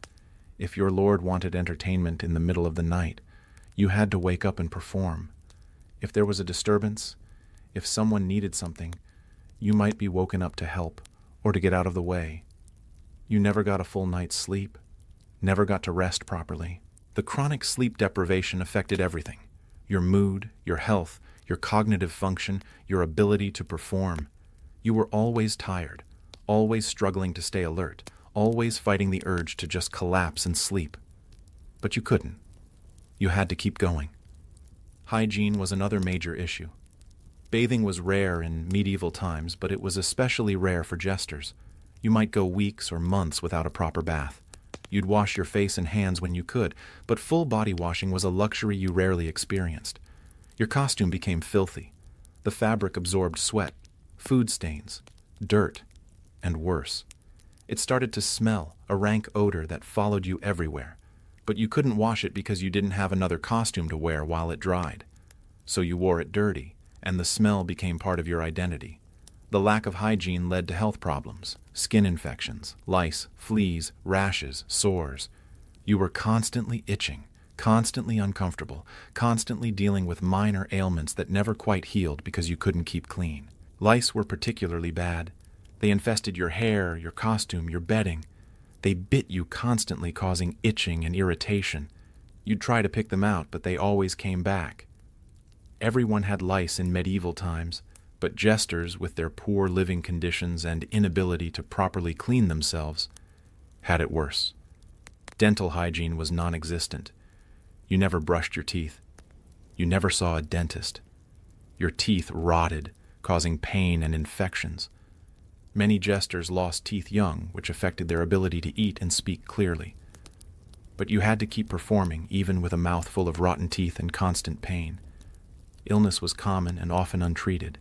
S1: If your lord wanted entertainment in the middle of the night, you had to wake up and perform. If there was a disturbance, if someone needed something, you might be woken up to help or to get out of the way. You never got a full night's sleep, never got to rest properly. The chronic sleep deprivation affected everything: your mood, your health, your cognitive function, your ability to perform. You were always tired, always struggling to stay alert, always fighting the urge to just collapse and sleep. But you couldn't. You had to keep going. Hygiene was another major issue. Bathing was rare in medieval times, but it was especially rare for jesters. You might go weeks or months without a proper bath. You'd wash your face and hands when you could, but full body washing was a luxury you rarely experienced. Your costume became filthy. The fabric absorbed sweat, food stains, dirt, and worse. It started to smell, a rank odor that followed you everywhere. But you couldn't wash it because you didn't have another costume to wear while it dried. So you wore it dirty, and the smell became part of your identity. The lack of hygiene led to health problems: skin infections, lice, fleas, rashes, sores. You were constantly itching, constantly uncomfortable, constantly dealing with minor ailments that never quite healed because you couldn't keep clean. Lice were particularly bad. They infested your hair, your costume, your bedding. They bit you constantly, causing itching and irritation. You'd try to pick them out, but they always came back. Everyone had lice in medieval times, but jesters, with their poor living conditions and inability to properly clean themselves, had it worse. Dental hygiene was non-existent. You never brushed your teeth. You never saw a dentist. Your teeth rotted, causing pain and infections. Many jesters lost teeth young, which affected their ability to eat and speak clearly. But you had to keep performing, even with a mouth full of rotten teeth and constant pain. Illness was common and often untreated.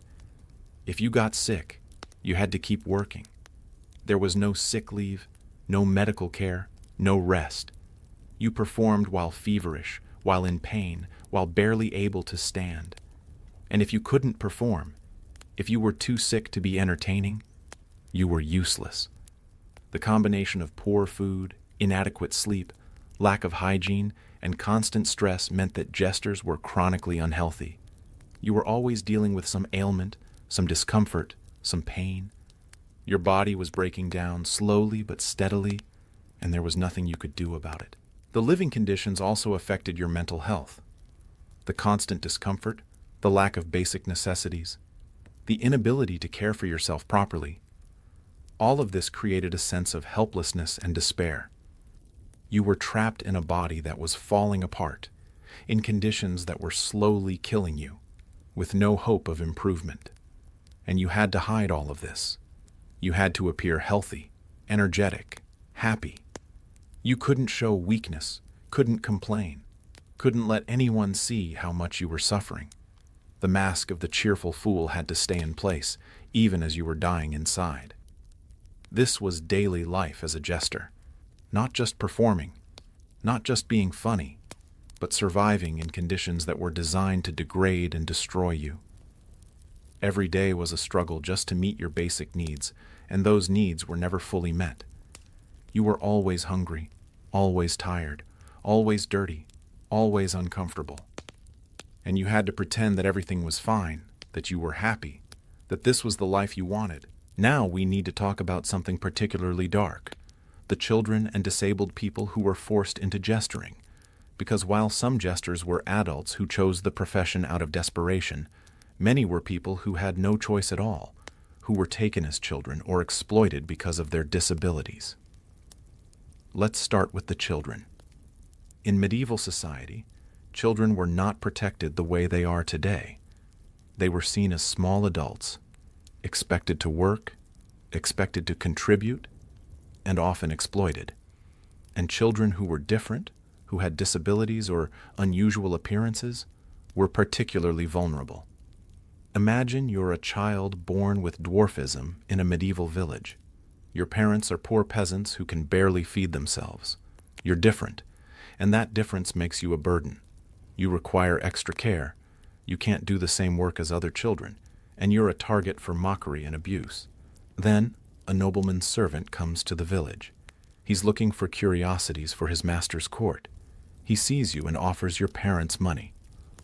S1: If you got sick, you had to keep working. There was no sick leave, no medical care, no rest. You performed while feverish, while in pain, while barely able to stand. And if you couldn't perform, if you were too sick to be entertaining, you were useless. The combination of poor food, inadequate sleep, lack of hygiene, and constant stress meant that jesters were chronically unhealthy. You were always dealing with some ailment, some discomfort, some pain. Your body was breaking down slowly but steadily, and there was nothing you could do about it. The living conditions also affected your mental health. The constant discomfort, the lack of basic necessities, the inability to care for yourself properly. All of this created a sense of helplessness and despair. You were trapped in a body that was falling apart, in conditions that were slowly killing you, with no hope of improvement. And you had to hide all of this. You had to appear healthy, energetic, happy. You couldn't show weakness, couldn't complain, couldn't let anyone see how much you were suffering. The mask of the cheerful fool had to stay in place, even as you were dying inside. This was daily life as a jester. Not just performing, not just being funny, but surviving in conditions that were designed to degrade and destroy you. Every day was a struggle just to meet your basic needs, and those needs were never fully met. You were always hungry, always tired, always dirty, always uncomfortable. And you had to pretend that everything was fine, that you were happy, that this was the life you wanted. Now we need to talk about something particularly dark: the children and disabled people who were forced into jestering. Because while some jesters were adults who chose the profession out of desperation, many were people who had no choice at all, who were taken as children or exploited because of their disabilities. Let's start with the children. In medieval society, children were not protected the way they are today. They were seen as small adults, expected to work, expected to contribute, and often exploited. And children who were different, who had disabilities or unusual appearances, were particularly vulnerable. Imagine you're a child born with dwarfism in a medieval village. Your parents are poor peasants who can barely feed themselves. You're different, and that difference makes you a burden. You require extra care. You can't do the same work as other children, and you're a target for mockery and abuse. Then, a nobleman's servant comes to the village. He's looking for curiosities for his master's court. He sees you and offers your parents money,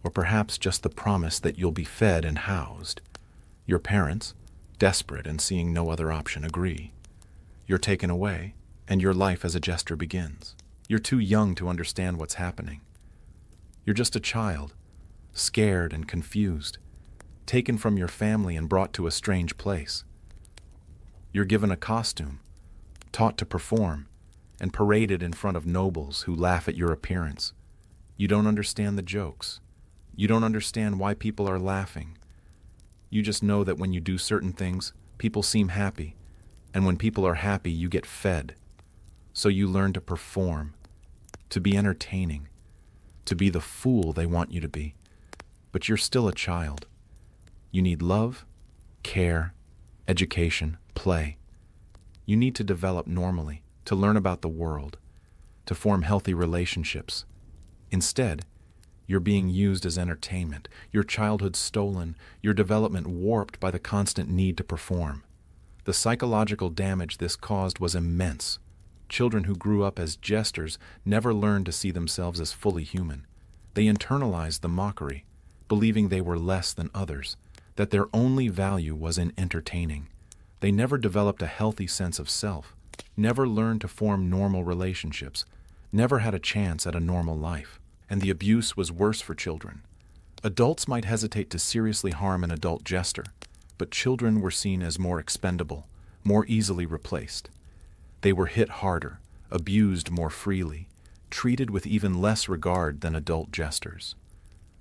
S1: or perhaps just the promise that you'll be fed and housed. Your parents, desperate and seeing no other option, agree. You're taken away, and your life as a jester begins. You're too young to understand what's happening. You're just a child, scared and confused, taken from your family and brought to a strange place. You're given a costume, taught to perform, and paraded in front of nobles who laugh at your appearance. You don't understand the jokes. You don't understand why people are laughing. You just know that when you do certain things, people seem happy, and when people are happy, you get fed. So you learn to perform, to be entertaining, to be the fool they want you to be. But you're still a child. You need love, care, education, play. You need to develop normally, to learn about the world, to form healthy relationships. Instead, you're being used as entertainment, your childhood stolen, your development warped by the constant need to perform. The psychological damage this caused was immense. Children who grew up as jesters never learned to see themselves as fully human. They internalized the mockery, believing they were less than others, that their only value was in entertaining. They never developed a healthy sense of self, never learned to form normal relationships, never had a chance at a normal life. And the abuse was worse for children. Adults might hesitate to seriously harm an adult jester, but children were seen as more expendable, more easily replaced. They were hit harder, abused more freely, treated with even less regard than adult jesters.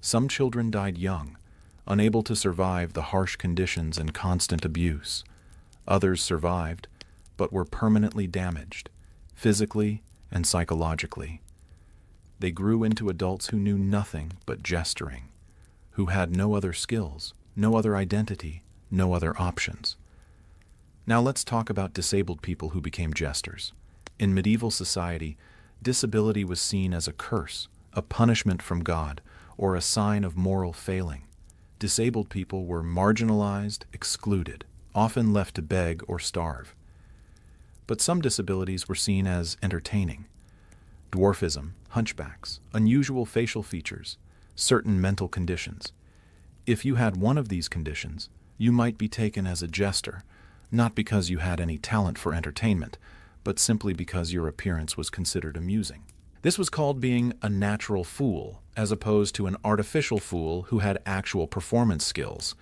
S1: Some children died young, unable to survive the harsh conditions and constant abuse. Others survived, but were permanently damaged, physically and psychologically. They grew into adults who knew nothing but jestering, who had no other skills, no other identity, no other options. Now let's talk about disabled people who became jesters. In medieval society, disability was seen as a curse, a punishment from God, or a sign of moral failing. Disabled people were marginalized, excluded, often left to beg or starve. But some disabilities were seen as entertaining. Dwarfism, hunchbacks, unusual facial features, certain mental conditions. If you had one of these conditions, you might be taken as a jester, not because you had any talent for entertainment, but simply because your appearance was considered amusing. This was called being a natural fool, as opposed to an artificial fool who had actual performance skills.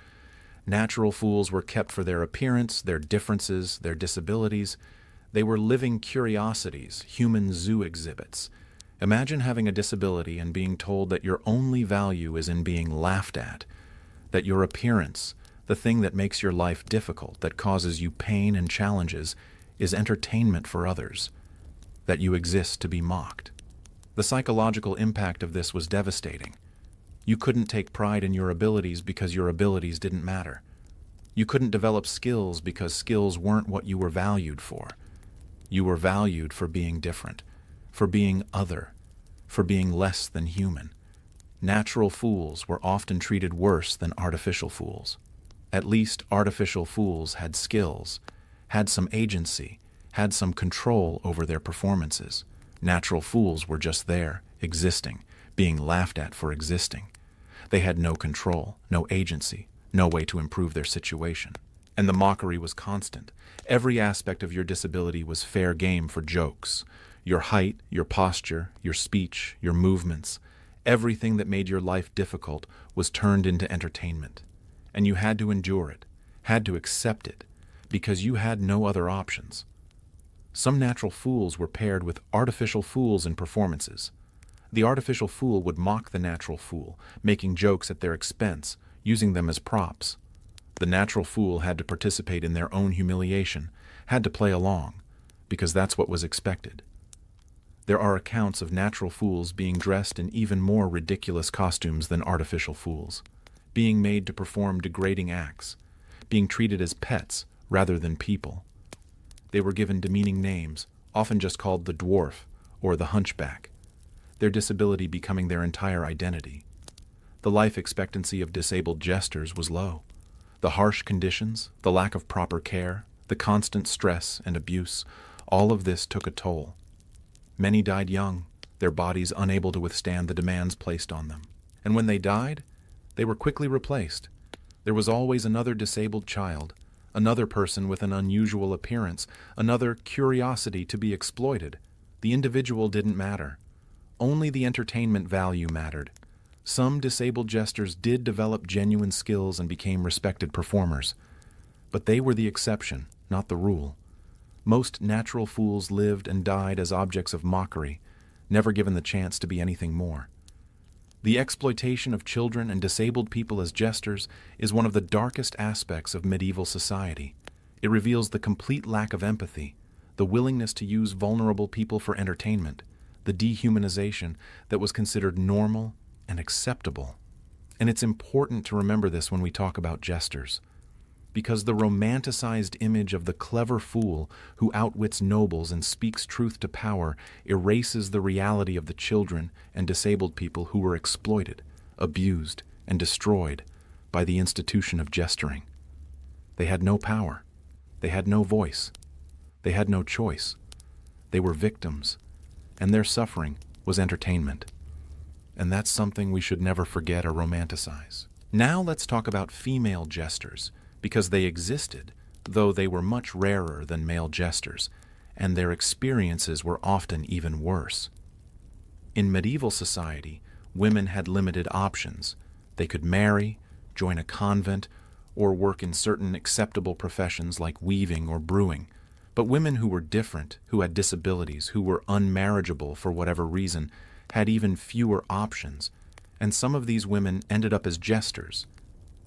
S1: Natural fools were kept for their appearance, their differences, their disabilities. They were living curiosities, human zoo exhibits. Imagine having a disability and being told that your only value is in being laughed at, that your appearance, the thing that makes your life difficult, that causes you pain and challenges, is entertainment for others, that you exist to be mocked. The psychological impact of this was devastating. You couldn't take pride in your abilities because your abilities didn't matter. You couldn't develop skills because skills weren't what you were valued for. You were valued for being different, for being other, for being less than human. Natural fools were often treated worse than artificial fools. At least artificial fools had skills, had some agency, had some control over their performances. Natural fools were just there, existing, being laughed at for existing. They had no control, no agency, no way to improve their situation. And the mockery was constant. Every aspect of your disability was fair game for jokes. Your height, your posture, your speech, your movements, everything that made your life difficult was turned into entertainment. And you had to endure it, had to accept it, because you had no other options. Some natural fools were paired with artificial fools in performances. The artificial fool would mock the natural fool, making jokes at their expense, using them as props. The natural fool had to participate in their own humiliation, had to play along, because that's what was expected. There are accounts of natural fools being dressed in even more ridiculous costumes than artificial fools, being made to perform degrading acts, being treated as pets rather than people. They were given demeaning names, often just called the dwarf or the hunchback, their disability becoming their entire identity. The life expectancy of disabled jesters was low. The harsh conditions, the lack of proper care, the constant stress and abuse, all of this took a toll. Many died young, their bodies unable to withstand the demands placed on them. And when they died, they were quickly replaced. There was always another disabled child, another person with an unusual appearance, another curiosity to be exploited. The individual didn't matter. Only the entertainment value mattered. Some disabled jesters did develop genuine skills and became respected performers. But they were the exception, not the rule. Most natural fools lived and died as objects of mockery, never given the chance to be anything more. The exploitation of children and disabled people as jesters is one of the darkest aspects of medieval society. It reveals the complete lack of empathy, the willingness to use vulnerable people for entertainment, the dehumanization that was considered normal and acceptable. And it's important to remember this when we talk about jesters, because the romanticized image of the clever fool who outwits nobles and speaks truth to power erases the reality of the children and disabled people who were exploited, abused, and destroyed by the institution of jestering. They had no power. They had no voice. They had no choice. They were victims, and their suffering was entertainment. And that's something we should never forget or romanticize. Now let's talk about female jesters, because they existed, though they were much rarer than male jesters, and their experiences were often even worse. In medieval society, women had limited options. They could marry, join a convent, or work in certain acceptable professions like weaving or brewing. But women who were different, who had disabilities, who were unmarriageable for whatever reason, had even fewer options, and some of these women ended up as jesters.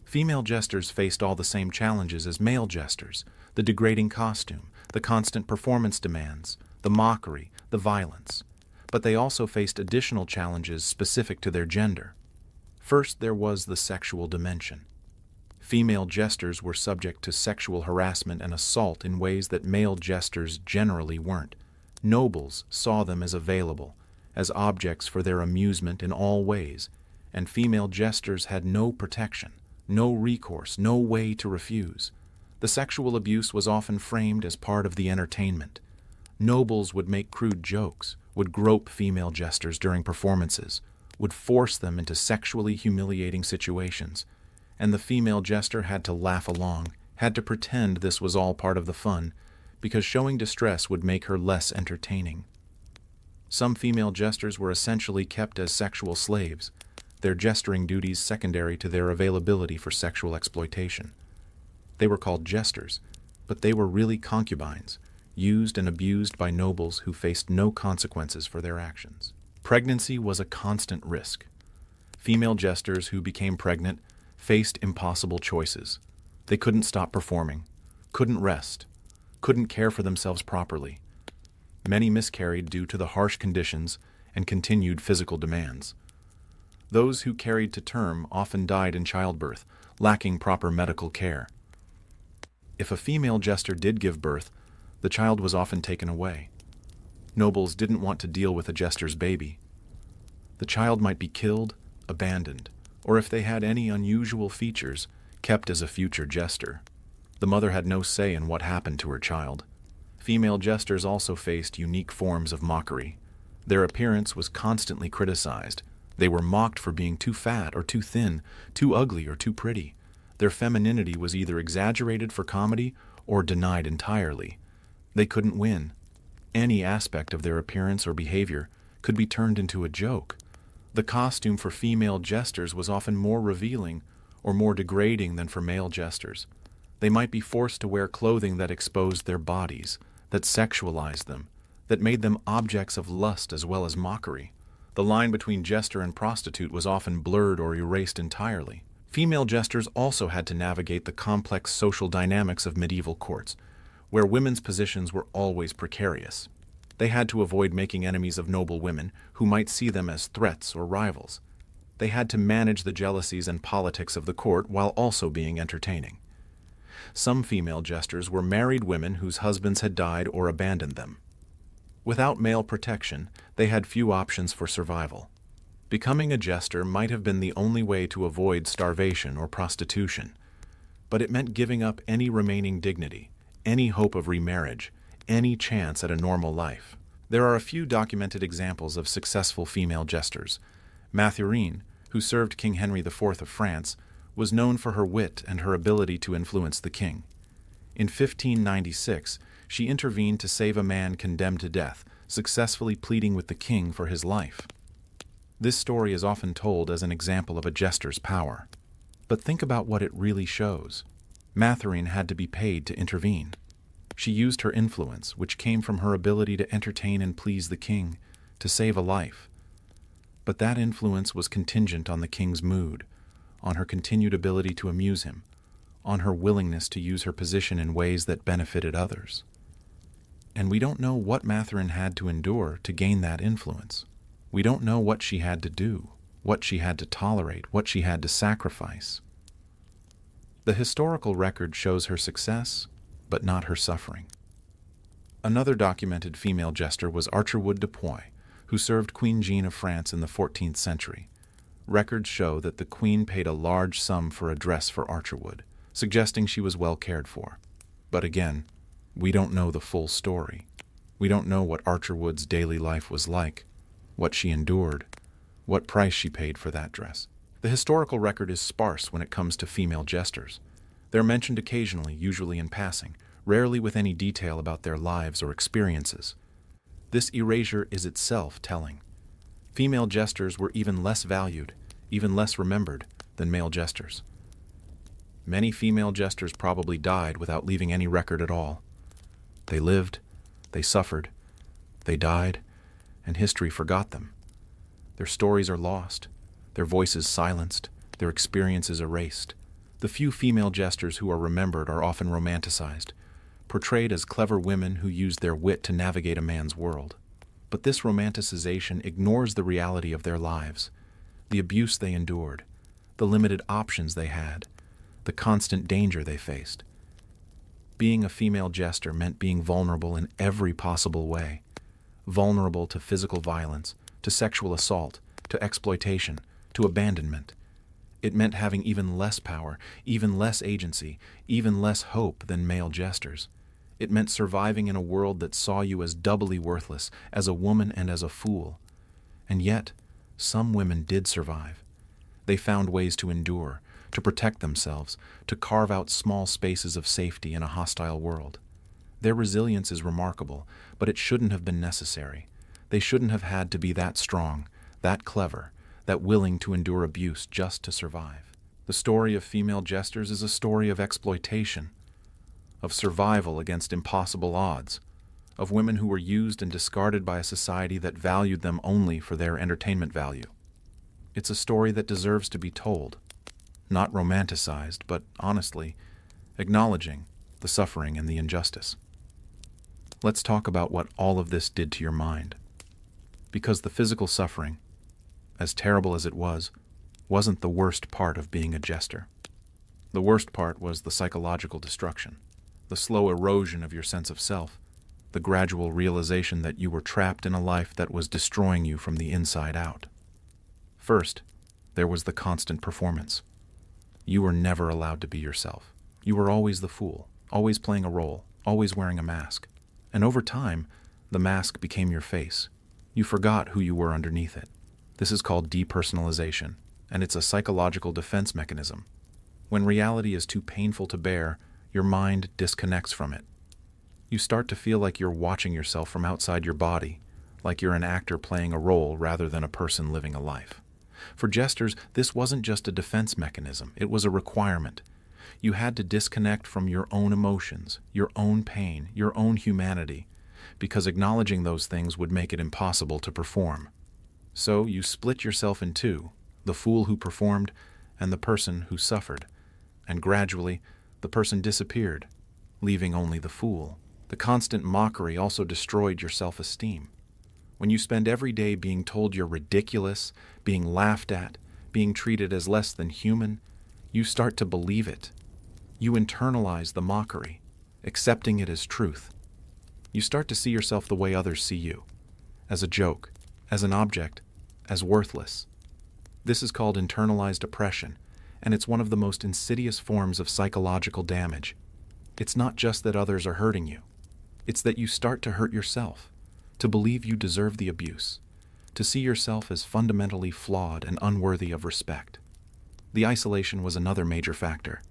S1: Female jesters faced all the same challenges as male jesters: the degrading costume, the constant performance demands, the mockery, the violence. But they also faced additional challenges specific to their gender. First, there was the sexual dimension. Female jesters were subject to sexual harassment and assault in ways that male jesters generally weren't. Nobles saw them as available, as objects for their amusement in all ways, and female jesters had no protection, no recourse, no way to refuse. The sexual abuse was often framed as part of the entertainment. Nobles would make crude jokes, would grope female jesters during performances, would force them into sexually humiliating situations, and the female jester had to laugh along, had to pretend this was all part of the fun, because showing distress would make her less entertaining. Some female jesters were essentially kept as sexual slaves, their jestering duties secondary to their availability for sexual exploitation. They were called jesters, but they were really concubines, used and abused by nobles who faced no consequences for their actions. Pregnancy was a constant risk. Female jesters who became pregnant faced impossible choices. They couldn't stop performing, couldn't rest, couldn't care for themselves properly. Many miscarried due to the harsh conditions and continued physical demands. Those who carried to term often died in childbirth, lacking proper medical care. If a female jester did give birth, the child was often taken away. Nobles didn't want to deal with a jester's baby. The child might be killed, abandoned, or if they had any unusual features, kept as a future jester. The mother had no say in what happened to her child. Female jesters also faced unique forms of mockery. Their appearance was constantly criticized. They were mocked for being too fat or too thin, too ugly or too pretty. Their femininity was either exaggerated for comedy or denied entirely. They couldn't win. Any aspect of their appearance or behavior could be turned into a joke. The costume for female jesters was often more revealing or more degrading than for male jesters. They might be forced to wear clothing that exposed their bodies, that sexualized them, that made them objects of lust as well as mockery. The line between jester and prostitute was often blurred or erased entirely. Female jesters also had to navigate the complex social dynamics of medieval courts, where women's positions were always precarious. They had to avoid making enemies of noble women who might see them as threats or rivals. They had to manage the jealousies and politics of the court while also being entertaining. Some female jesters were married women whose husbands had died or abandoned them. Without male protection, they had few options for survival. Becoming a jester might have been the only way to avoid starvation or prostitution, but it meant giving up any remaining dignity, any hope of remarriage, any chance at a normal life. There are a few documented examples of successful female jesters. Mathurine, who served King Henry IV of France, was known for her wit and her ability to influence the king. In 1596, she intervened to save a man condemned to death, successfully pleading with the king for his life. This story is often told as an example of a jester's power. But think about what it really shows. Mathurine had to be paid to intervene. She used her influence, which came from her ability to entertain and please the king, to save a life. But that influence was contingent on the king's mood, on her continued ability to amuse him, on her willingness to use her position in ways that benefited others. And we don't know what Mathurine had to endure to gain that influence. We don't know what she had to do, what she had to tolerate, what she had to sacrifice. The historical record shows her success, but not her suffering. Another documented female jester was Archerwood de Poix, who served Queen Jean of France in the 14th century. Records show that the queen paid a large sum for a dress for Archerwood, suggesting she was well cared for. But again, we don't know the full story. We don't know what Archerwood's daily life was like, what she endured, what price she paid for that dress. The historical record is sparse when it comes to female jesters. They're mentioned occasionally, usually in passing, rarely with any detail about their lives or experiences. This erasure is itself telling. Female jesters were even less valued, even less remembered than male jesters. Many female jesters probably died without leaving any record at all. They lived, they suffered, they died, and history forgot them. Their stories are lost, their voices silenced, their experiences erased. The few female jesters who are remembered are often romanticized, portrayed as clever women who used their wit to navigate a man's world. But this romanticization ignores the reality of their lives, the abuse they endured, the limited options they had, the constant danger they faced. Being a female jester meant being vulnerable in every possible way, vulnerable to physical violence, to sexual assault, to exploitation, to abandonment. It meant having even less power, even less agency, even less hope than male jesters. It meant surviving in a world that saw you as doubly worthless, as a woman and as a fool. And yet, some women did survive. They found ways to endure, to protect themselves, to carve out small spaces of safety in a hostile world. Their resilience is remarkable, but it shouldn't have been necessary. They shouldn't have had to be that strong, that clever, that willing to endure abuse just to survive. The story of female jesters is a story of exploitation, of survival against impossible odds, of women who were used and discarded by a society that valued them only for their entertainment value. It's a story that deserves to be told, not romanticized, but honestly, acknowledging the suffering and the injustice. Let's talk about what all of this did to your mind. Because the physical suffering, as terrible as it was, wasn't the worst part of being a jester. The worst part was the psychological destruction, the slow erosion of your sense of self, the gradual realization that you were trapped in a life that was destroying you from the inside out. First, there was the constant performance. You were never allowed to be yourself. You were always the fool, always playing a role, always wearing a mask. And over time, the mask became your face. You forgot who you were underneath it. This is called depersonalization, and it's a psychological defense mechanism. When reality is too painful to bear, your mind disconnects from it. You start to feel like you're watching yourself from outside your body, like you're an actor playing a role rather than a person living a life. For jesters, this wasn't just a defense mechanism, it was a requirement. You had to disconnect from your own emotions, your own pain, your own humanity, because acknowledging those things would make it impossible to perform. So you split yourself in two, the fool who performed and the person who suffered. And gradually, the person disappeared, leaving only the fool. The constant mockery also destroyed your self-esteem. When you spend every day being told you're ridiculous, being laughed at, being treated as less than human, you start to believe it. You internalize the mockery, accepting it as truth. You start to see yourself the way others see you, as a joke, as an object, as worthless. This is called internalized oppression, and it's one of the most insidious forms of psychological damage. It's not just that others are hurting you. It's that you start to hurt yourself, to believe you deserve the abuse, to see yourself as fundamentally flawed and unworthy of respect. The isolation was another major factor.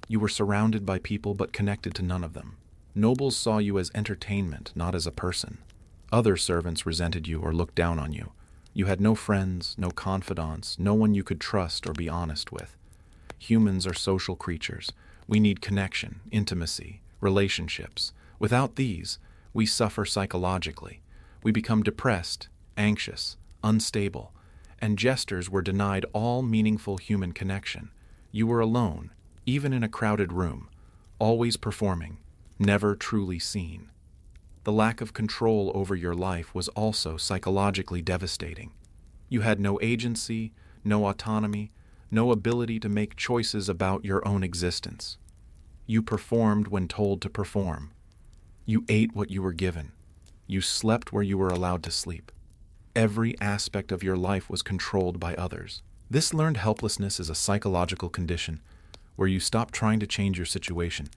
S1: You were surrounded by people but connected to none of them. Nobles saw you as entertainment, not as a person. Other servants resented you or looked down on you. You had no friends, no confidants, no one you could trust or be honest with. Humans are social creatures. We need connection, intimacy, relationships. Without these, we suffer psychologically. We become depressed, anxious, unstable, and jesters were denied all meaningful human connection. You were alone, even in a crowded room, always performing, never truly seen. The lack of control over your life was also psychologically devastating. You had no agency, no autonomy, no ability to make choices about your own existence. You performed when told to perform. You ate what you were given. You slept where you were allowed to sleep. Every aspect of your life was controlled by others. This learned helplessness is a psychological condition where you stop trying to change your situation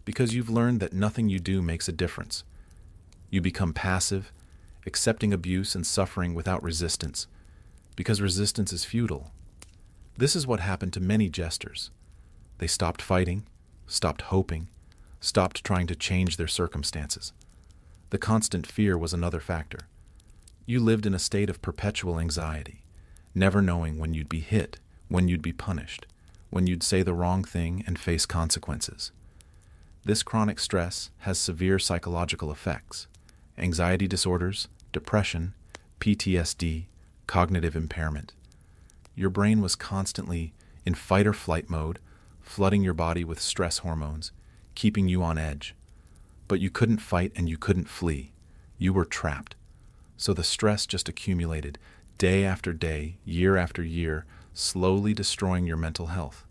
S1: because you've learned that nothing you do makes a difference. You become passive, accepting abuse and suffering without resistance, because resistance is futile. This is what happened to many jesters. They stopped fighting, stopped hoping, stopped trying to change their circumstances. The constant fear was another factor. You lived in a state of perpetual anxiety, never knowing when you'd be hit, when you'd be punished, when you'd say the wrong thing and face consequences. This chronic stress has severe psychological effects: anxiety disorders, depression, PTSD, cognitive impairment. Your brain was constantly in fight or flight mode, flooding your body with stress hormones, keeping you on edge. But you couldn't fight and you couldn't flee. You were trapped. So the stress just accumulated, day after day, year after year, slowly destroying your mental health.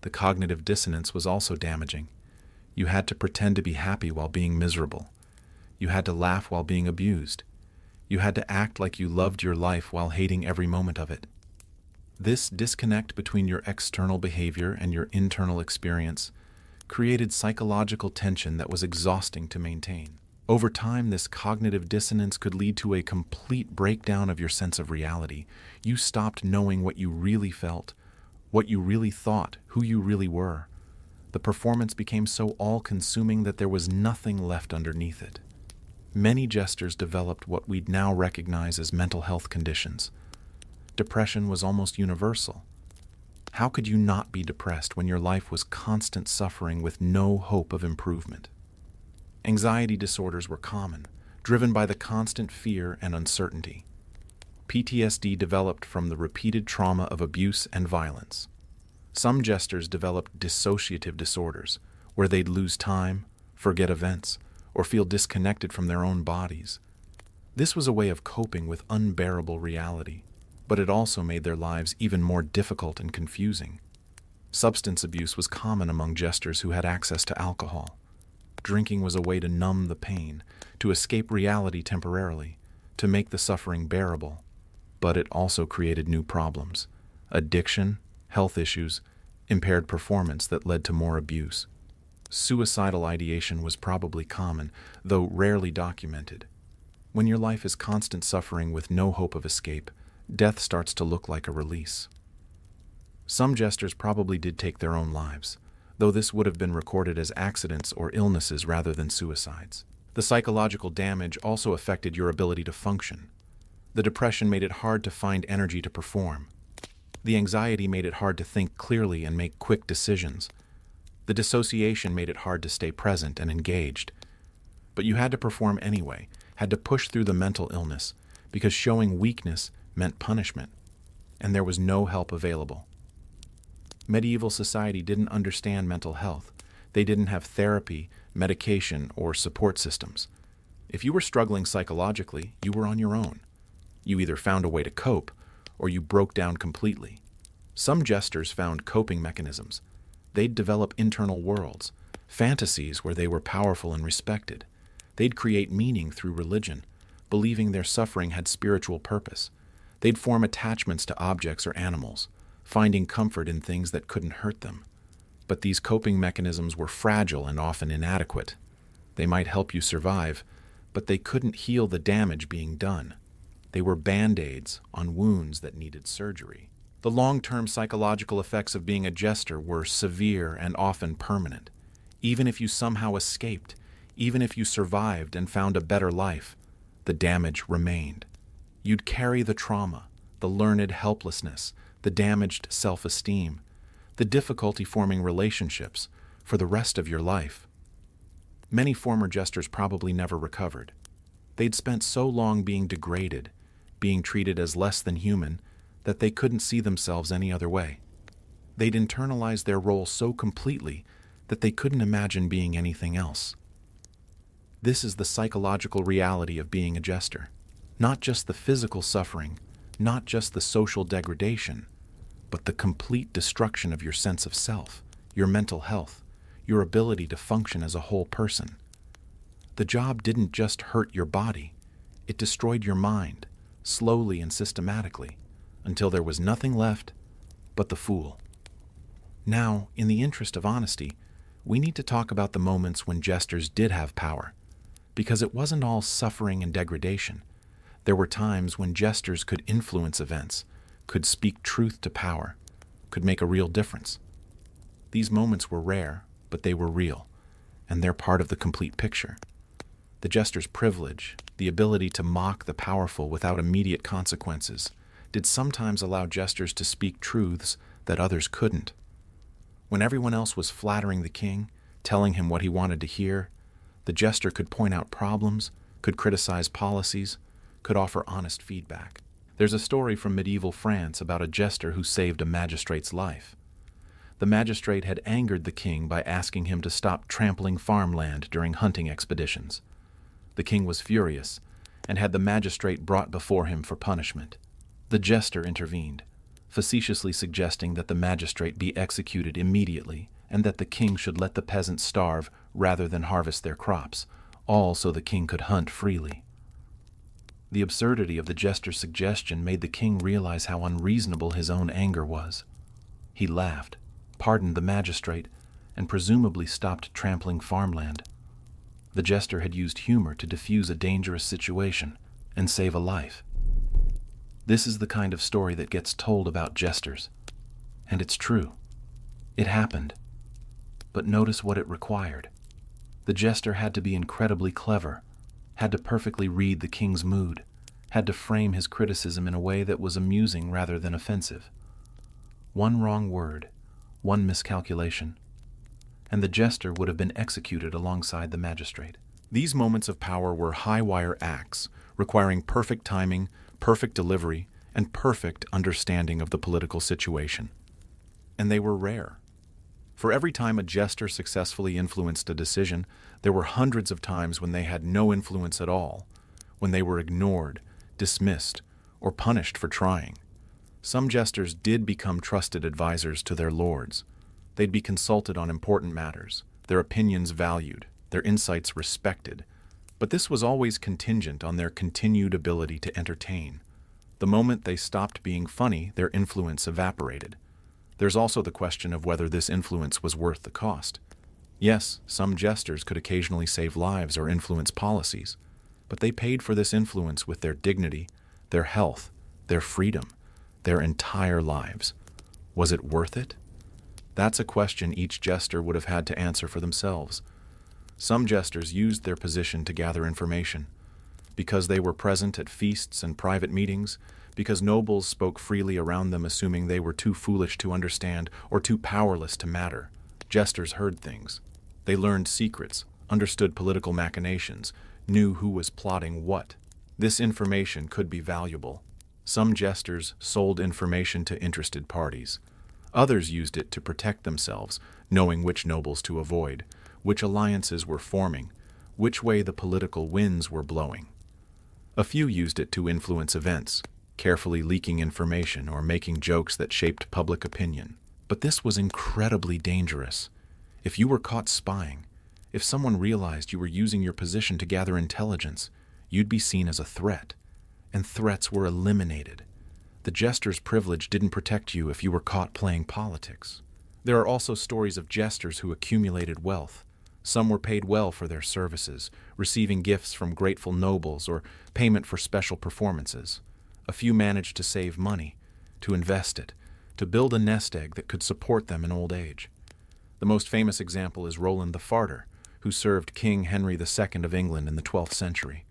S1: The cognitive dissonance was also damaging. You had to pretend to be happy while being miserable. You had to laugh while being abused. You had to act like you loved your life while hating every moment of it. This disconnect between your external behavior and your internal experience created psychological tension that was exhausting to maintain. Over time, this cognitive dissonance could lead to a complete breakdown of your sense of reality. You stopped knowing what you really felt, what you really thought, who you really were. The performance became so all-consuming that there was nothing left underneath it. Many jesters developed what we'd now recognize as mental health conditions. Depression was almost universal. How could you not be depressed when your life was constant suffering with no hope of improvement? Anxiety disorders were common, driven by the constant fear and uncertainty. PTSD developed from the repeated trauma of abuse and violence. Some jesters developed dissociative disorders, where they'd lose time, forget events, or feel disconnected from their own bodies. This was a way of coping with unbearable reality, but it also made their lives even more difficult and confusing. Substance abuse was common among jesters who had access to alcohol. Drinking was a way to numb the pain, to escape reality temporarily, to make the suffering bearable. But it also created new problems: addiction, health issues, impaired performance that led to more abuse. Suicidal ideation was probably common, though rarely documented. When your life is constant suffering with no hope of escape, death starts to look like a release. Some jesters probably did take their own lives, though this would have been recorded as accidents or illnesses rather than suicides. The psychological damage also affected your ability to function. The depression made it hard to find energy to perform. The anxiety made it hard to think clearly and make quick decisions. The dissociation made it hard to stay present and engaged. But you had to perform anyway, had to push through the mental illness, because showing weakness meant punishment, and there was no help available. Medieval society didn't understand mental health. They didn't have therapy, medication, or support systems. If you were struggling psychologically, you were on your own. You either found a way to cope, or you broke down completely. Some jesters found coping mechanisms. They'd develop internal worlds, fantasies where they were powerful and respected. They'd create meaning through religion, believing their suffering had spiritual purpose. They'd form attachments to objects or animals, finding comfort in things that couldn't hurt them. But these coping mechanisms were fragile and often inadequate. They might help you survive, but they couldn't heal the damage being done. They were band-aids on wounds that needed surgery. The long-term psychological effects of being a jester were severe and often permanent. Even if you somehow escaped, even if you survived and found a better life, the damage remained. You'd carry the trauma, the learned helplessness, the damaged self-esteem, the difficulty forming relationships for the rest of your life. Many former jesters probably never recovered. They'd spent so long being degraded, being treated as less than human, that they couldn't see themselves any other way. They'd internalized their role so completely that they couldn't imagine being anything else. This is the psychological reality of being a jester. Not just the physical suffering, not just the social degradation, but the complete destruction of your sense of self, your mental health, your ability to function as a whole person. The job didn't just hurt your body, it destroyed your mind, slowly and systematically, until there was nothing left but the fool. Now, in the interest of honesty, we need to talk about the moments when jesters did have power, because it wasn't all suffering and degradation. There were times when jesters could influence events, could speak truth to power, could make a real difference. These moments were rare, but they were real, and they're part of the complete picture. The jester's privilege, the ability to mock the powerful without immediate consequences, did sometimes allow jesters to speak truths that others couldn't. When everyone else was flattering the king, telling him what he wanted to hear, the jester could point out problems, could criticize policies, could offer honest feedback. There's a story from medieval France about a jester who saved a magistrate's life. The magistrate had angered the king by asking him to stop trampling farmland during hunting expeditions. The king was furious and had the magistrate brought before him for punishment. The jester intervened, facetiously suggesting that the magistrate be executed immediately and that the king should let the peasants starve rather than harvest their crops, all so the king could hunt freely. The absurdity of the jester's suggestion made the king realize how unreasonable his own anger was. He laughed, pardoned the magistrate, and presumably stopped trampling farmland. The jester had used humor to defuse a dangerous situation and save a life. This is the kind of story that gets told about jesters. And it's true. It happened. But notice what it required. The jester had to be incredibly clever, had to perfectly read the king's mood, had to frame his criticism in a way that was amusing rather than offensive. One wrong word, one miscalculation, and the jester would have been executed alongside the magistrate. These moments of power were high-wire acts, requiring perfect timing, perfect delivery, and perfect understanding of the political situation. And they were rare. For every time a jester successfully influenced a decision, there were hundreds of times when they had no influence at all, when they were ignored, dismissed, or punished for trying. Some jesters did become trusted advisors to their lords. They'd be consulted on important matters, their opinions valued, their insights respected, but this was always contingent on their continued ability to entertain. The moment they stopped being funny, their influence evaporated. There's also the question of whether this influence was worth the cost. Yes, some jesters could occasionally save lives or influence policies, but they paid for this influence with their dignity, their health, their freedom, their entire lives. Was it worth it? That's a question each jester would have had to answer for themselves. Some jesters used their position to gather information. Because they were present at feasts and private meetings, because nobles spoke freely around them assuming they were too foolish to understand or too powerless to matter, jesters heard things. They learned secrets, understood political machinations, knew who was plotting what. This information could be valuable. Some jesters sold information to interested parties. Others used it to protect themselves, knowing which nobles to avoid, which alliances were forming, which way the political winds were blowing. A few used it to influence events, carefully leaking information or making jokes that shaped public opinion. But this was incredibly dangerous. If you were caught spying, if someone realized you were using your position to gather intelligence, you'd be seen as a threat, and threats were eliminated. The jester's privilege didn't protect you if you were caught playing politics. There are also stories of jesters who accumulated wealth. Some were paid well for their services, receiving gifts from grateful nobles or payment for special performances. A few managed to save money, to invest it, to build a nest egg that could support them in old age. The most famous example is Roland the Farter, who served King Henry II of England in the 12th century.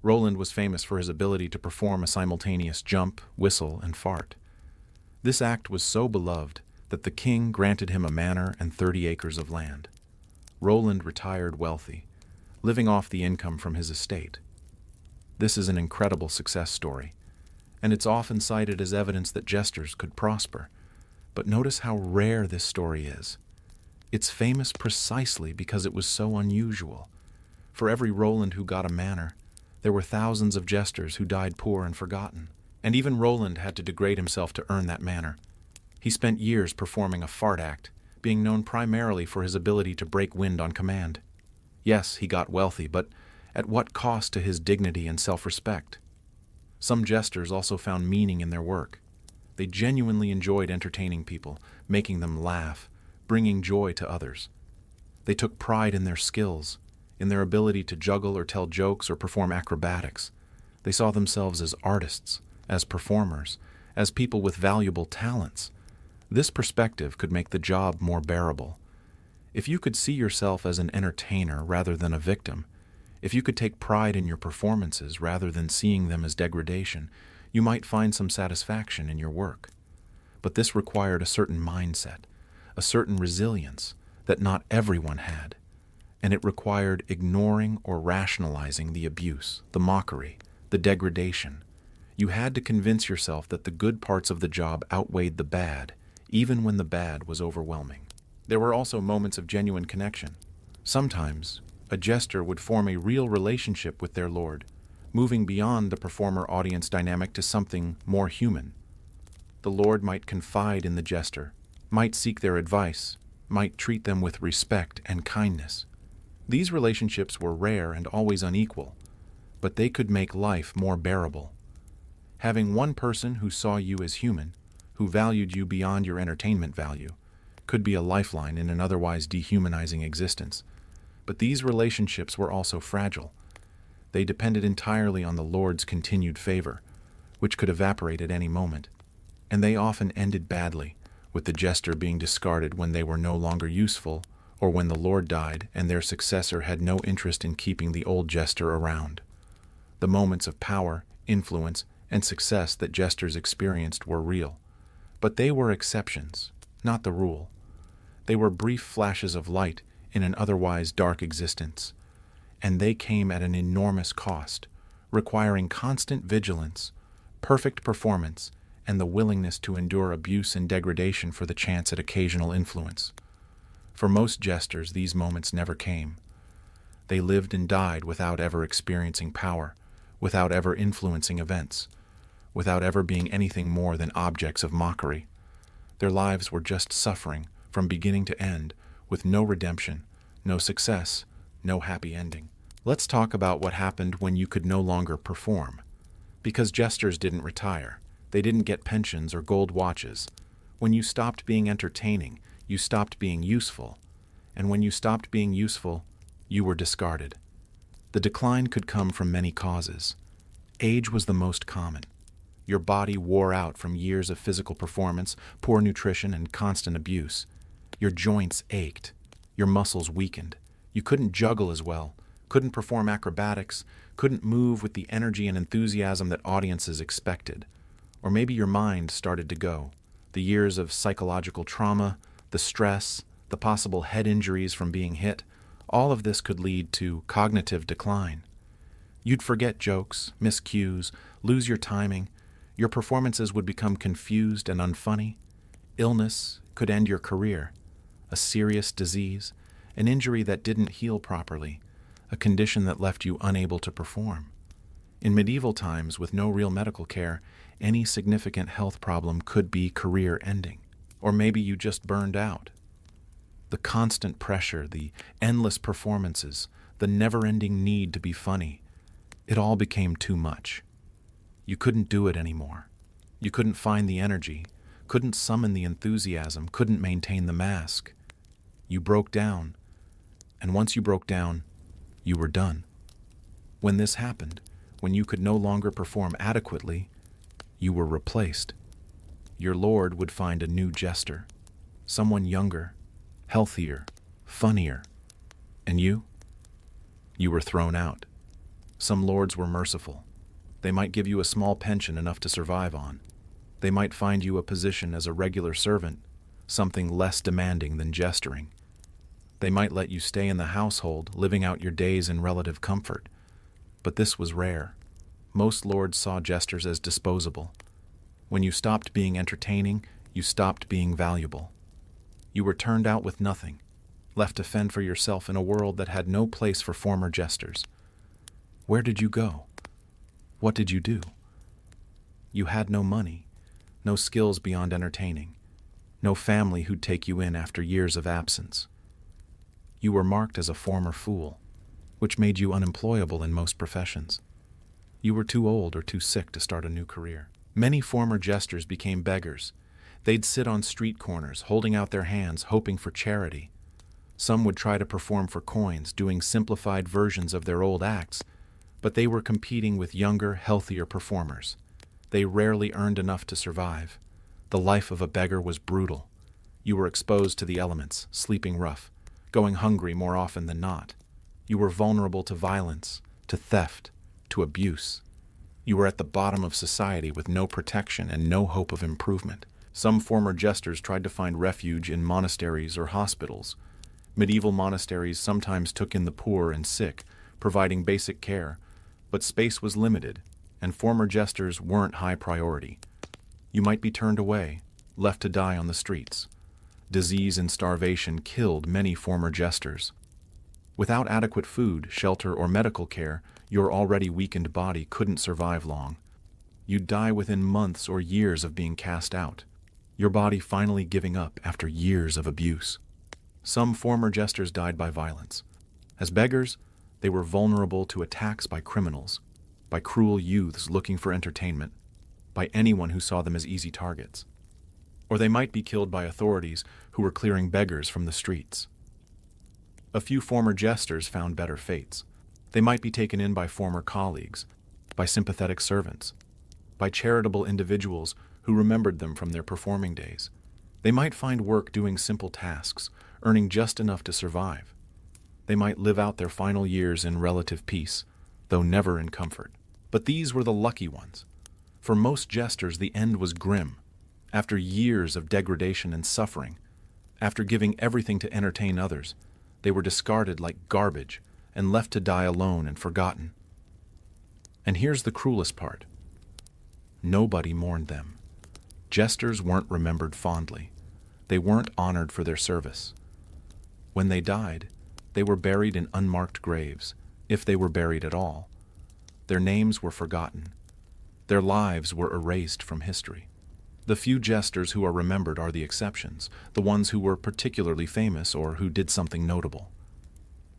S1: Roland was famous for his ability to perform a simultaneous jump, whistle, and fart. This act was so beloved that the king granted him a manor and 30 acres of land. Roland retired wealthy, living off the income from his estate. This is an incredible success story, and it's often cited as evidence that jesters could prosper. But notice how rare this story is. It's famous precisely because it was so unusual. For every Roland who got a manor, there were thousands of jesters who died poor and forgotten. And even Roland had to degrade himself to earn that manor. He spent years performing a fart act, being known primarily for his ability to break wind on command. Yes, he got wealthy, but at what cost to his dignity and self-respect? Some jesters also found meaning in their work. They genuinely enjoyed entertaining people, making them laugh, bringing joy to others. They took pride in their skills, in their ability to juggle or tell jokes or perform acrobatics. They saw themselves as artists, as performers, as people with valuable talents. This perspective could make the job more bearable. If you could see yourself as an entertainer rather than a victim, if you could take pride in your performances rather than seeing them as degradation, you might find some satisfaction in your work. But this required a certain mindset, a certain resilience that not everyone had, and it required ignoring or rationalizing the abuse, the mockery, the degradation. You had to convince yourself that the good parts of the job outweighed the bad, even when the bad was overwhelming. There were also moments of genuine connection. Sometimes, a jester would form a real relationship with their lord, moving beyond the performer-audience dynamic to something more human. The lord might confide in the jester, might seek their advice, might treat them with respect and kindness. These relationships were rare and always unequal, but they could make life more bearable. Having one person who saw you as human, who valued you beyond your entertainment value, could be a lifeline in an otherwise dehumanizing existence. But these relationships were also fragile. They depended entirely on the Lord's continued favor, which could evaporate at any moment, and they often ended badly, with the jester being discarded when they were no longer useful, or when the Lord died and their successor had no interest in keeping the old jester around. The moments of power, influence, and success that jesters experienced were real, but they were exceptions, not the rule. They were brief flashes of light in an otherwise dark existence, and they came at an enormous cost, requiring constant vigilance, perfect performance, and the willingness to endure abuse and degradation for the chance at occasional influence. For most jesters, these moments never came. They lived and died without ever experiencing power, without ever influencing events, without ever being anything more than objects of mockery. Their lives were just suffering from beginning to end, with no redemption, no success, no happy ending. Let's talk about what happened when you could no longer perform. Because jesters didn't retire. They didn't get pensions or gold watches. When you stopped being entertaining, you stopped being useful. And when you stopped being useful, you were discarded. The decline could come from many causes. Age was the most common. Your body wore out from years of physical performance, poor nutrition, and constant abuse. Your joints ached. Your muscles weakened. You couldn't juggle as well, couldn't perform acrobatics, couldn't move with the energy and enthusiasm that audiences expected. Or maybe your mind started to go. The years of psychological trauma, the stress, the possible head injuries from being hit, all of this could lead to cognitive decline. You'd forget jokes, miss cues, lose your timing. Your performances would become confused and unfunny. Illness could end your career. A serious disease, an injury that didn't heal properly, a condition that left you unable to perform. In medieval times, with no real medical care, any significant health problem could be career-ending. Or maybe you just burned out. The constant pressure, the endless performances, the never-ending need to be funny, it all became too much. You couldn't do it anymore. You couldn't find the energy, couldn't summon the enthusiasm, couldn't maintain the mask. You broke down, and once you broke down, you were done. When this happened, when you could no longer perform adequately, you were replaced. Your lord would find a new jester, someone younger, healthier, funnier. And you? You were thrown out. Some lords were merciful. They might give you a small pension enough to survive on. They might find you a position as a regular servant, something less demanding than jestering. They might let you stay in the household, living out your days in relative comfort. But this was rare. Most lords saw jesters as disposable. When you stopped being entertaining, you stopped being valuable. You were turned out with nothing, left to fend for yourself in a world that had no place for former jesters. Where did you go? What did you do? You had no money, no skills beyond entertaining, no family who'd take you in after years of absence. You were marked as a former fool, which made you unemployable in most professions. You were too old or too sick to start a new career. Many former jesters became beggars. They'd sit on street corners, holding out their hands, hoping for charity. Some would try to perform for coins, doing simplified versions of their old acts, but they were competing with younger, healthier performers. They rarely earned enough to survive. The life of a beggar was brutal. You were exposed to the elements, sleeping rough, going hungry more often than not. You were vulnerable to violence, to theft, to abuse. You were at the bottom of society with no protection and no hope of improvement. Some former jesters tried to find refuge in monasteries or hospitals. Medieval monasteries sometimes took in the poor and sick, providing basic care, but space was limited, and former jesters weren't high priority. You might be turned away, left to die on the streets. Disease and starvation killed many former jesters. Without adequate food, shelter, or medical care, your already weakened body couldn't survive long. You'd die within months or years of being cast out, your body finally giving up after years of abuse. Some former jesters died by violence. As beggars, they were vulnerable to attacks by criminals, by cruel youths looking for entertainment, by anyone who saw them as easy targets. Or they might be killed by authorities who were clearing beggars from the streets. A few former jesters found better fates. They might be taken in by former colleagues, by sympathetic servants, by charitable individuals who remembered them from their performing days. They might find work doing simple tasks, earning just enough to survive. They might live out their final years in relative peace, though never in comfort. But these were the lucky ones. For most jesters, the end was grim. After years of degradation and suffering, after giving everything to entertain others, they were discarded like garbage and left to die alone and forgotten. And here's the cruelest part. Nobody mourned them. Jesters weren't remembered fondly. They weren't honored for their service. When they died, they were buried in unmarked graves, if they were buried at all. Their names were forgotten. Their lives were erased from history. The few jesters who are remembered are the exceptions, the ones who were particularly famous or who did something notable.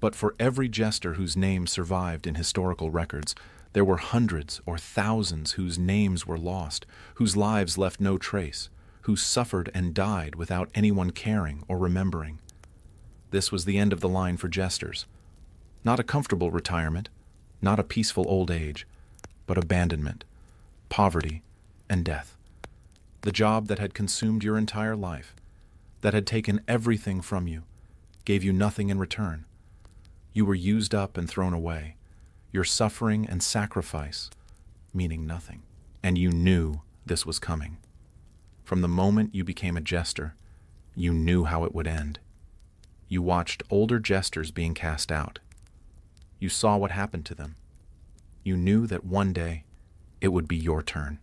S1: But for every jester whose name survived in historical records, there were hundreds or thousands whose names were lost, whose lives left no trace, who suffered and died without anyone caring or remembering. This was the end of the line for jesters. Not a comfortable retirement, not a peaceful old age, but abandonment, poverty, and death. The job that had consumed your entire life, that had taken everything from you, gave you nothing in return. You were used up and thrown away, your suffering and sacrifice meaning nothing. And you knew this was coming. From the moment you became a jester, you knew how it would end. You watched older jesters being cast out. You saw what happened to them. You knew that one day it would be your turn,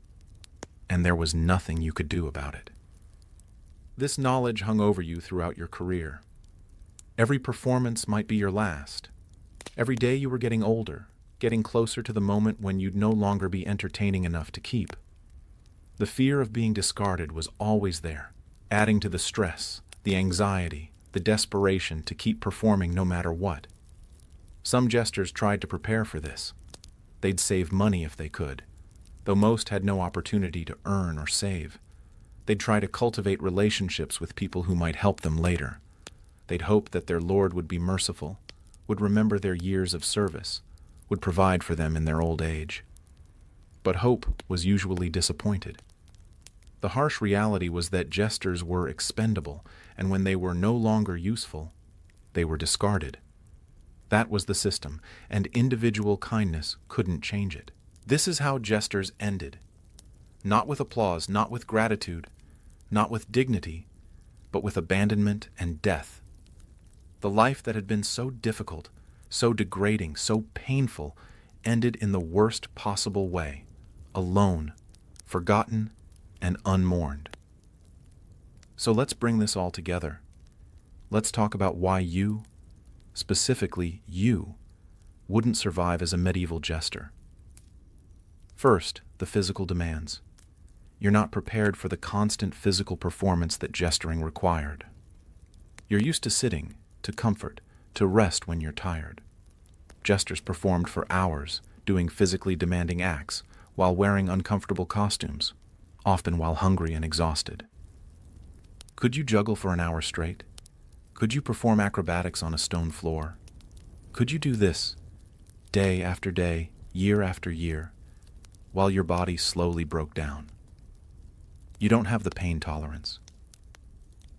S1: and there was nothing you could do about it. This knowledge hung over you throughout your career. Every performance might be your last. Every day you were getting older, getting closer to the moment when you'd no longer be entertaining enough to keep. The fear of being discarded was always there, adding to the stress, the anxiety, the desperation to keep performing no matter what. Some jesters tried to prepare for this. They'd save money if they could, though most had no opportunity to earn or save. They'd try to cultivate relationships with people who might help them later. They'd hope that their Lord would be merciful, would remember their years of service, would provide for them in their old age. But hope was usually disappointed. The harsh reality was that jesters were expendable, and when they were no longer useful, they were discarded. That was the system, and individual kindness couldn't change it. This is how jesters ended. Not with applause, not with gratitude, not with dignity, but with abandonment and death. The life that had been so difficult, so degrading, so painful, ended in the worst possible way, alone, forgotten, and unmourned. So let's bring this all together. Let's talk about why you, specifically you, wouldn't survive as a medieval jester. First, the physical demands. You're not prepared for the constant physical performance that jestering required. You're used to sitting, to comfort, to rest when you're tired. Jesters performed for hours, doing physically demanding acts, while wearing uncomfortable costumes, often while hungry and exhausted. Could you juggle for an hour straight? Could you perform acrobatics on a stone floor? Could you do this, day after day, year after year, while your body slowly broke down? You don't have the pain tolerance.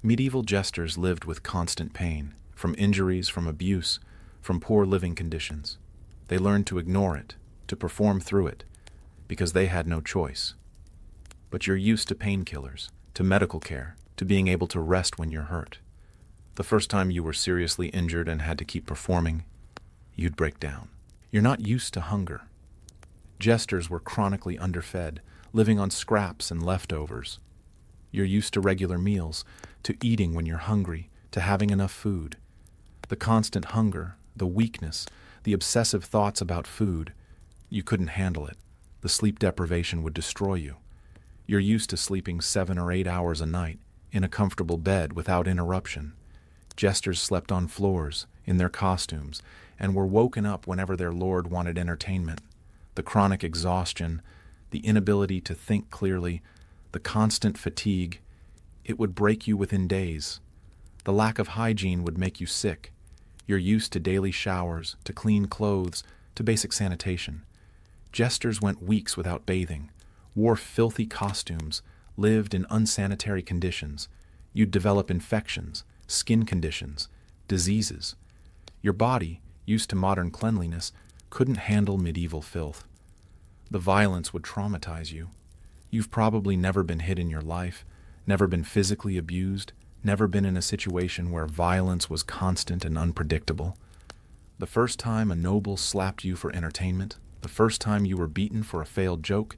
S1: Medieval jesters lived with constant pain, from injuries, from abuse, from poor living conditions. They learned to ignore it, to perform through it, because they had no choice. But you're used to painkillers, to medical care, to being able to rest when you're hurt. The first time you were seriously injured and had to keep performing, you'd break down. You're not used to hunger. Jesters were chronically underfed, living on scraps and leftovers. You're used to regular meals, to eating when you're hungry, to having enough food. The constant hunger, the weakness, the obsessive thoughts about food, you couldn't handle it. The sleep deprivation would destroy you. You're used to sleeping 7 or 8 hours a night, in a comfortable bed without interruption. Jesters slept on floors, in their costumes, and were woken up whenever their lord wanted entertainment. The chronic exhaustion, the inability to think clearly, the constant fatigue, it would break you within days. The lack of hygiene would make you sick. You're used to daily showers, to clean clothes, to basic sanitation. Jesters went weeks without bathing, wore filthy costumes, lived in unsanitary conditions. You'd develop infections, skin conditions, diseases. Your body, used to modern cleanliness, couldn't handle medieval filth. The violence would traumatize you. You've probably never been hit in your life, never been physically abused, never been in a situation where violence was constant and unpredictable. The first time a noble slapped you for entertainment, the first time you were beaten for a failed joke,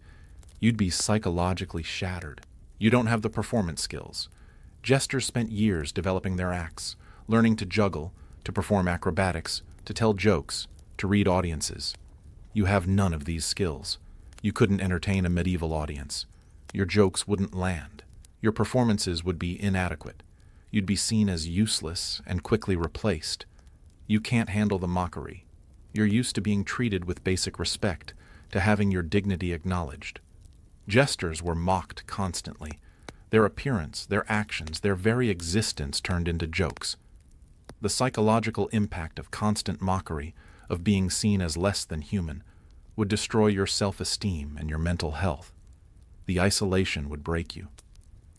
S1: you'd be psychologically shattered. You don't have the performance skills. Jesters spent years developing their acts, learning to juggle, to perform acrobatics, to tell jokes, to read audiences. You have none of these skills. You couldn't entertain a medieval audience. Your jokes wouldn't land. Your performances would be inadequate. You'd be seen as useless and quickly replaced. You can't handle the mockery. You're used to being treated with basic respect, to having your dignity acknowledged. Jesters were mocked constantly. Their appearance, their actions, their very existence turned into jokes. The psychological impact of constant mockery, of being seen as less than human, would destroy your self-esteem and your mental health. The isolation would break you.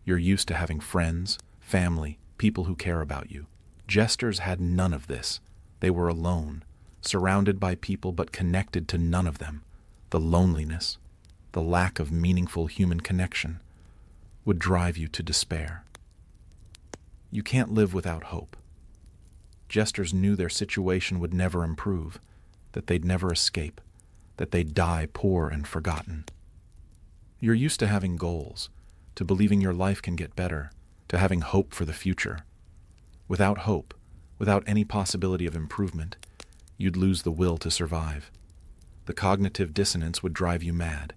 S1: You're used to having friends, family, people who care about you. Jesters had none of this. They were alone, surrounded by people but connected to none of them. The loneliness, the lack of meaningful human connection, would drive you to despair. You can't live without hope. Jesters knew their situation would never improve, that they'd never escape, that they'd die poor and forgotten. You're used to having goals, to believing your life can get better, to having hope for the future. Without hope, without any possibility of improvement, you'd lose the will to survive. The cognitive dissonance would drive you mad.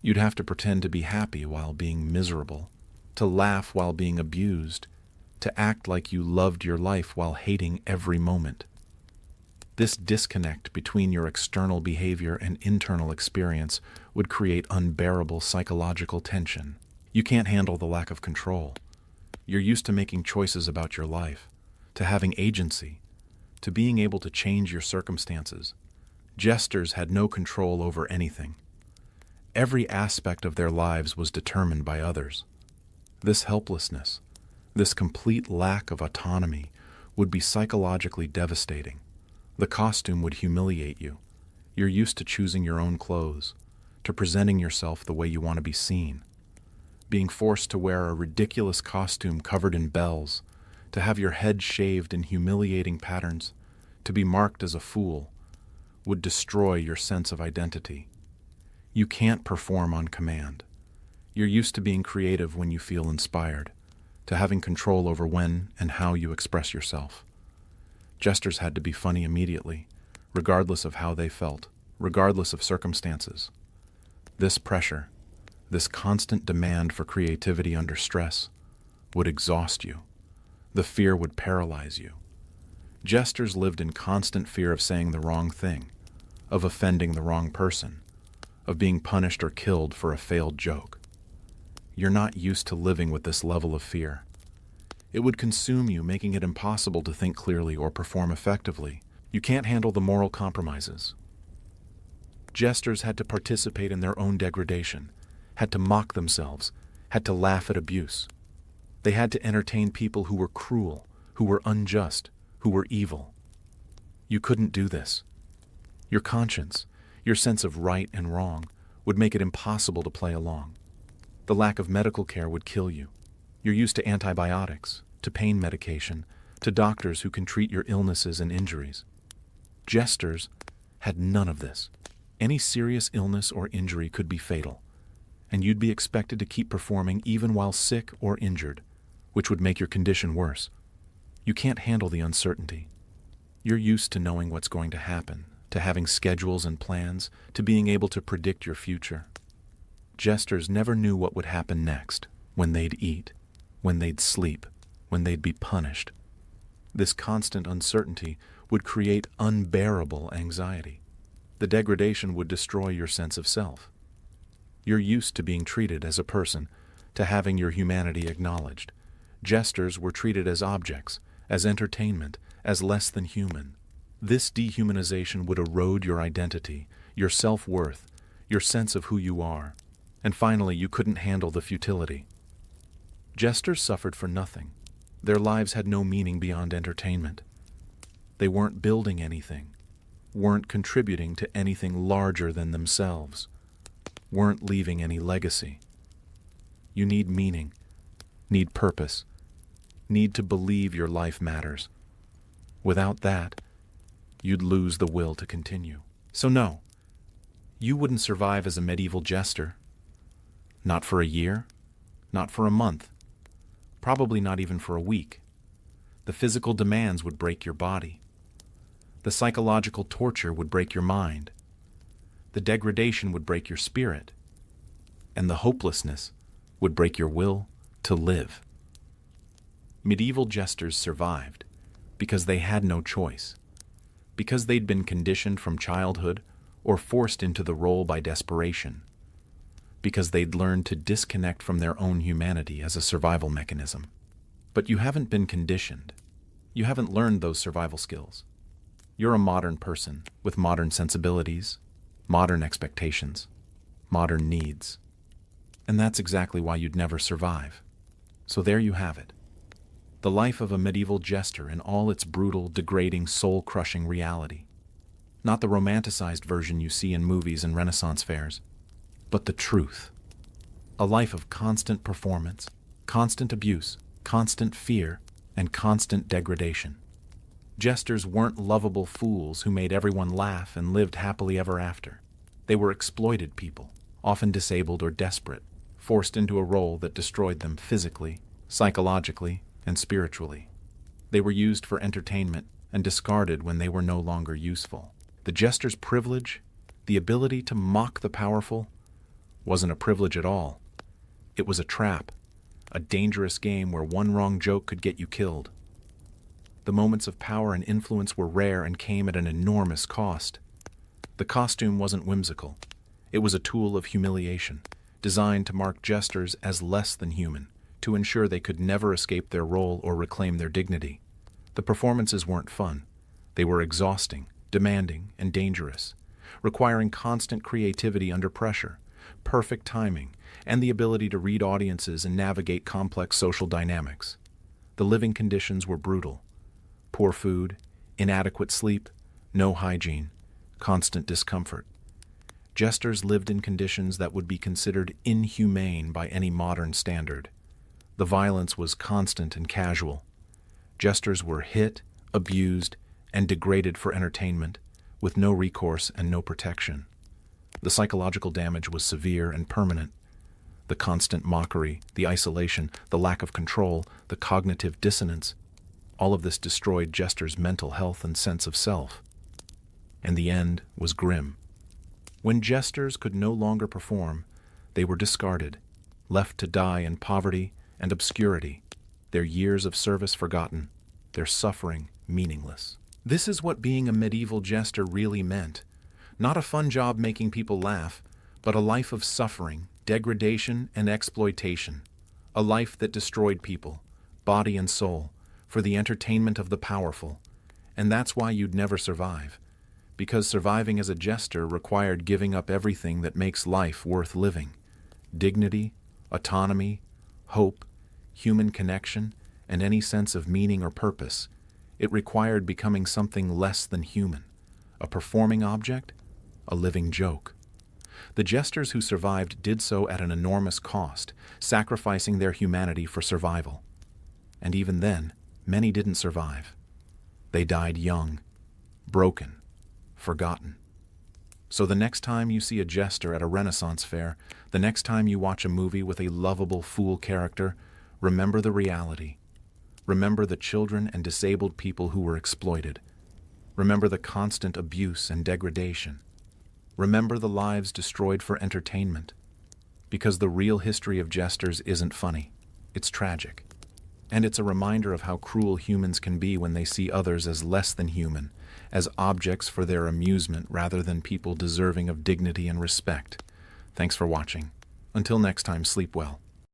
S1: You'd have to pretend to be happy while being miserable, to laugh while being abused, to act like you loved your life while hating every moment. This disconnect between your external behavior and internal experience would create unbearable psychological tension. You can't handle the lack of control. You're used to making choices about your life, to having agency, to being able to change your circumstances. Jesters had no control over anything. Every aspect of their lives was determined by others. This helplessness, this complete lack of autonomy, would be psychologically devastating. The costume would humiliate you. You're used to choosing your own clothes, to presenting yourself the way you want to be seen. Being forced to wear a ridiculous costume covered in bells, to have your head shaved in humiliating patterns, to be marked as a fool, would destroy your sense of identity. You can't perform on command. You're used to being creative when you feel inspired, to having control over when and how you express yourself. Jesters had to be funny immediately, regardless of how they felt, regardless of circumstances. This pressure, this constant demand for creativity under stress, would exhaust you. The fear would paralyze you. Jesters lived in constant fear of saying the wrong thing, of offending the wrong person, of being punished or killed for a failed joke. You're not used to living with this level of fear. It would consume you, making it impossible to think clearly or perform effectively. You can't handle the moral compromises. Jesters had to participate in their own degradation, had to mock themselves, had to laugh at abuse. They had to entertain people who were cruel, who were unjust, who were evil. You couldn't do this. Your conscience, your sense of right and wrong, would make it impossible to play along. The lack of medical care would kill you. You're used to antibiotics, to pain medication, to doctors who can treat your illnesses and injuries. Jesters had none of this. Any serious illness or injury could be fatal, and you'd be expected to keep performing even while sick or injured, which would make your condition worse. You can't handle the uncertainty. You're used to knowing what's going to happen, to having schedules and plans, to being able to predict your future. Jesters never knew what would happen next, when they'd eat, when they'd sleep, when they'd be punished. This constant uncertainty would create unbearable anxiety. The degradation would destroy your sense of self. You're used to being treated as a person, to having your humanity acknowledged. Jesters were treated as objects, as entertainment, as less than human. This dehumanization would erode your identity, your self-worth, your sense of who you are. And finally, you couldn't handle the futility. Jesters suffered for nothing. Their lives had no meaning beyond entertainment. They weren't building anything, weren't contributing to anything larger than themselves, weren't leaving any legacy. You need meaning, need purpose, need to believe your life matters. Without that, you'd lose the will to continue. So no, you wouldn't survive as a medieval jester. Not for a year, not for a month, probably not even for a week. The physical demands would break your body. The psychological torture would break your mind. The degradation would break your spirit. And the hopelessness would break your will to live. Medieval jesters survived because they had no choice, because they'd been conditioned from childhood or forced into the role by desperation. because they'd learned to disconnect from their own humanity as a survival mechanism. But you haven't been conditioned. You haven't learned those survival skills. You're a modern person with modern sensibilities, modern expectations, modern needs. And that's exactly why you'd never survive. So there you have it. The life of a medieval jester in all its brutal, degrading, soul-crushing reality. Not the romanticized version you see in movies and Renaissance fairs, but the truth. A life of constant performance, constant abuse, constant fear, and constant degradation. Jesters weren't lovable fools who made everyone laugh and lived happily ever after. They were exploited people, often disabled or desperate, forced into a role that destroyed them physically, psychologically, and spiritually. They were used for entertainment and discarded when they were no longer useful. The jester's privilege, the ability to mock the powerful, wasn't a privilege at all. It was a trap, a dangerous game where one wrong joke could get you killed. The moments of power and influence were rare and came at an enormous cost. The costume wasn't whimsical. It was a tool of humiliation, designed to mark jesters as less than human, to ensure they could never escape their role or reclaim their dignity. The performances weren't fun. They were exhausting, demanding, and dangerous, requiring constant creativity under pressure, perfect timing, and the ability to read audiences and navigate complex social dynamics. The living conditions were brutal. Poor food, inadequate sleep, no hygiene, constant discomfort. Jesters lived in conditions that would be considered inhumane by any modern standard. The violence was constant and casual. Jesters were hit, abused, and degraded for entertainment, with no recourse and no protection. The psychological damage was severe and permanent. The constant mockery, the isolation, the lack of control, the cognitive dissonance, all of this destroyed jesters' mental health and sense of self. And the end was grim. When jesters could no longer perform, they were discarded, left to die in poverty and obscurity, their years of service forgotten, their suffering meaningless. This is what being a medieval jester really meant. Not a fun job making people laugh, but a life of suffering, degradation, and exploitation. A life that destroyed people, body and soul, for the entertainment of the powerful. And that's why you'd never survive. Because surviving as a jester required giving up everything that makes life worth living. Dignity, autonomy, hope, human connection, and any sense of meaning or purpose. It required becoming something less than human. A performing object, a living joke. The jesters who survived did so at an enormous cost, sacrificing their humanity for survival. And even then, many didn't survive. They died young, broken, forgotten. So the next time you see a jester at a Renaissance fair, the next time you watch a movie with a lovable fool character, remember the reality. Remember the children and disabled people who were exploited. Remember the constant abuse and degradation. Remember the lives destroyed for entertainment. Because the real history of jesters isn't funny. It's tragic. And it's a reminder of how cruel humans can be when they see others as less than human, as objects for their amusement rather than people deserving of dignity and respect. Thanks for watching. Until next time, sleep well.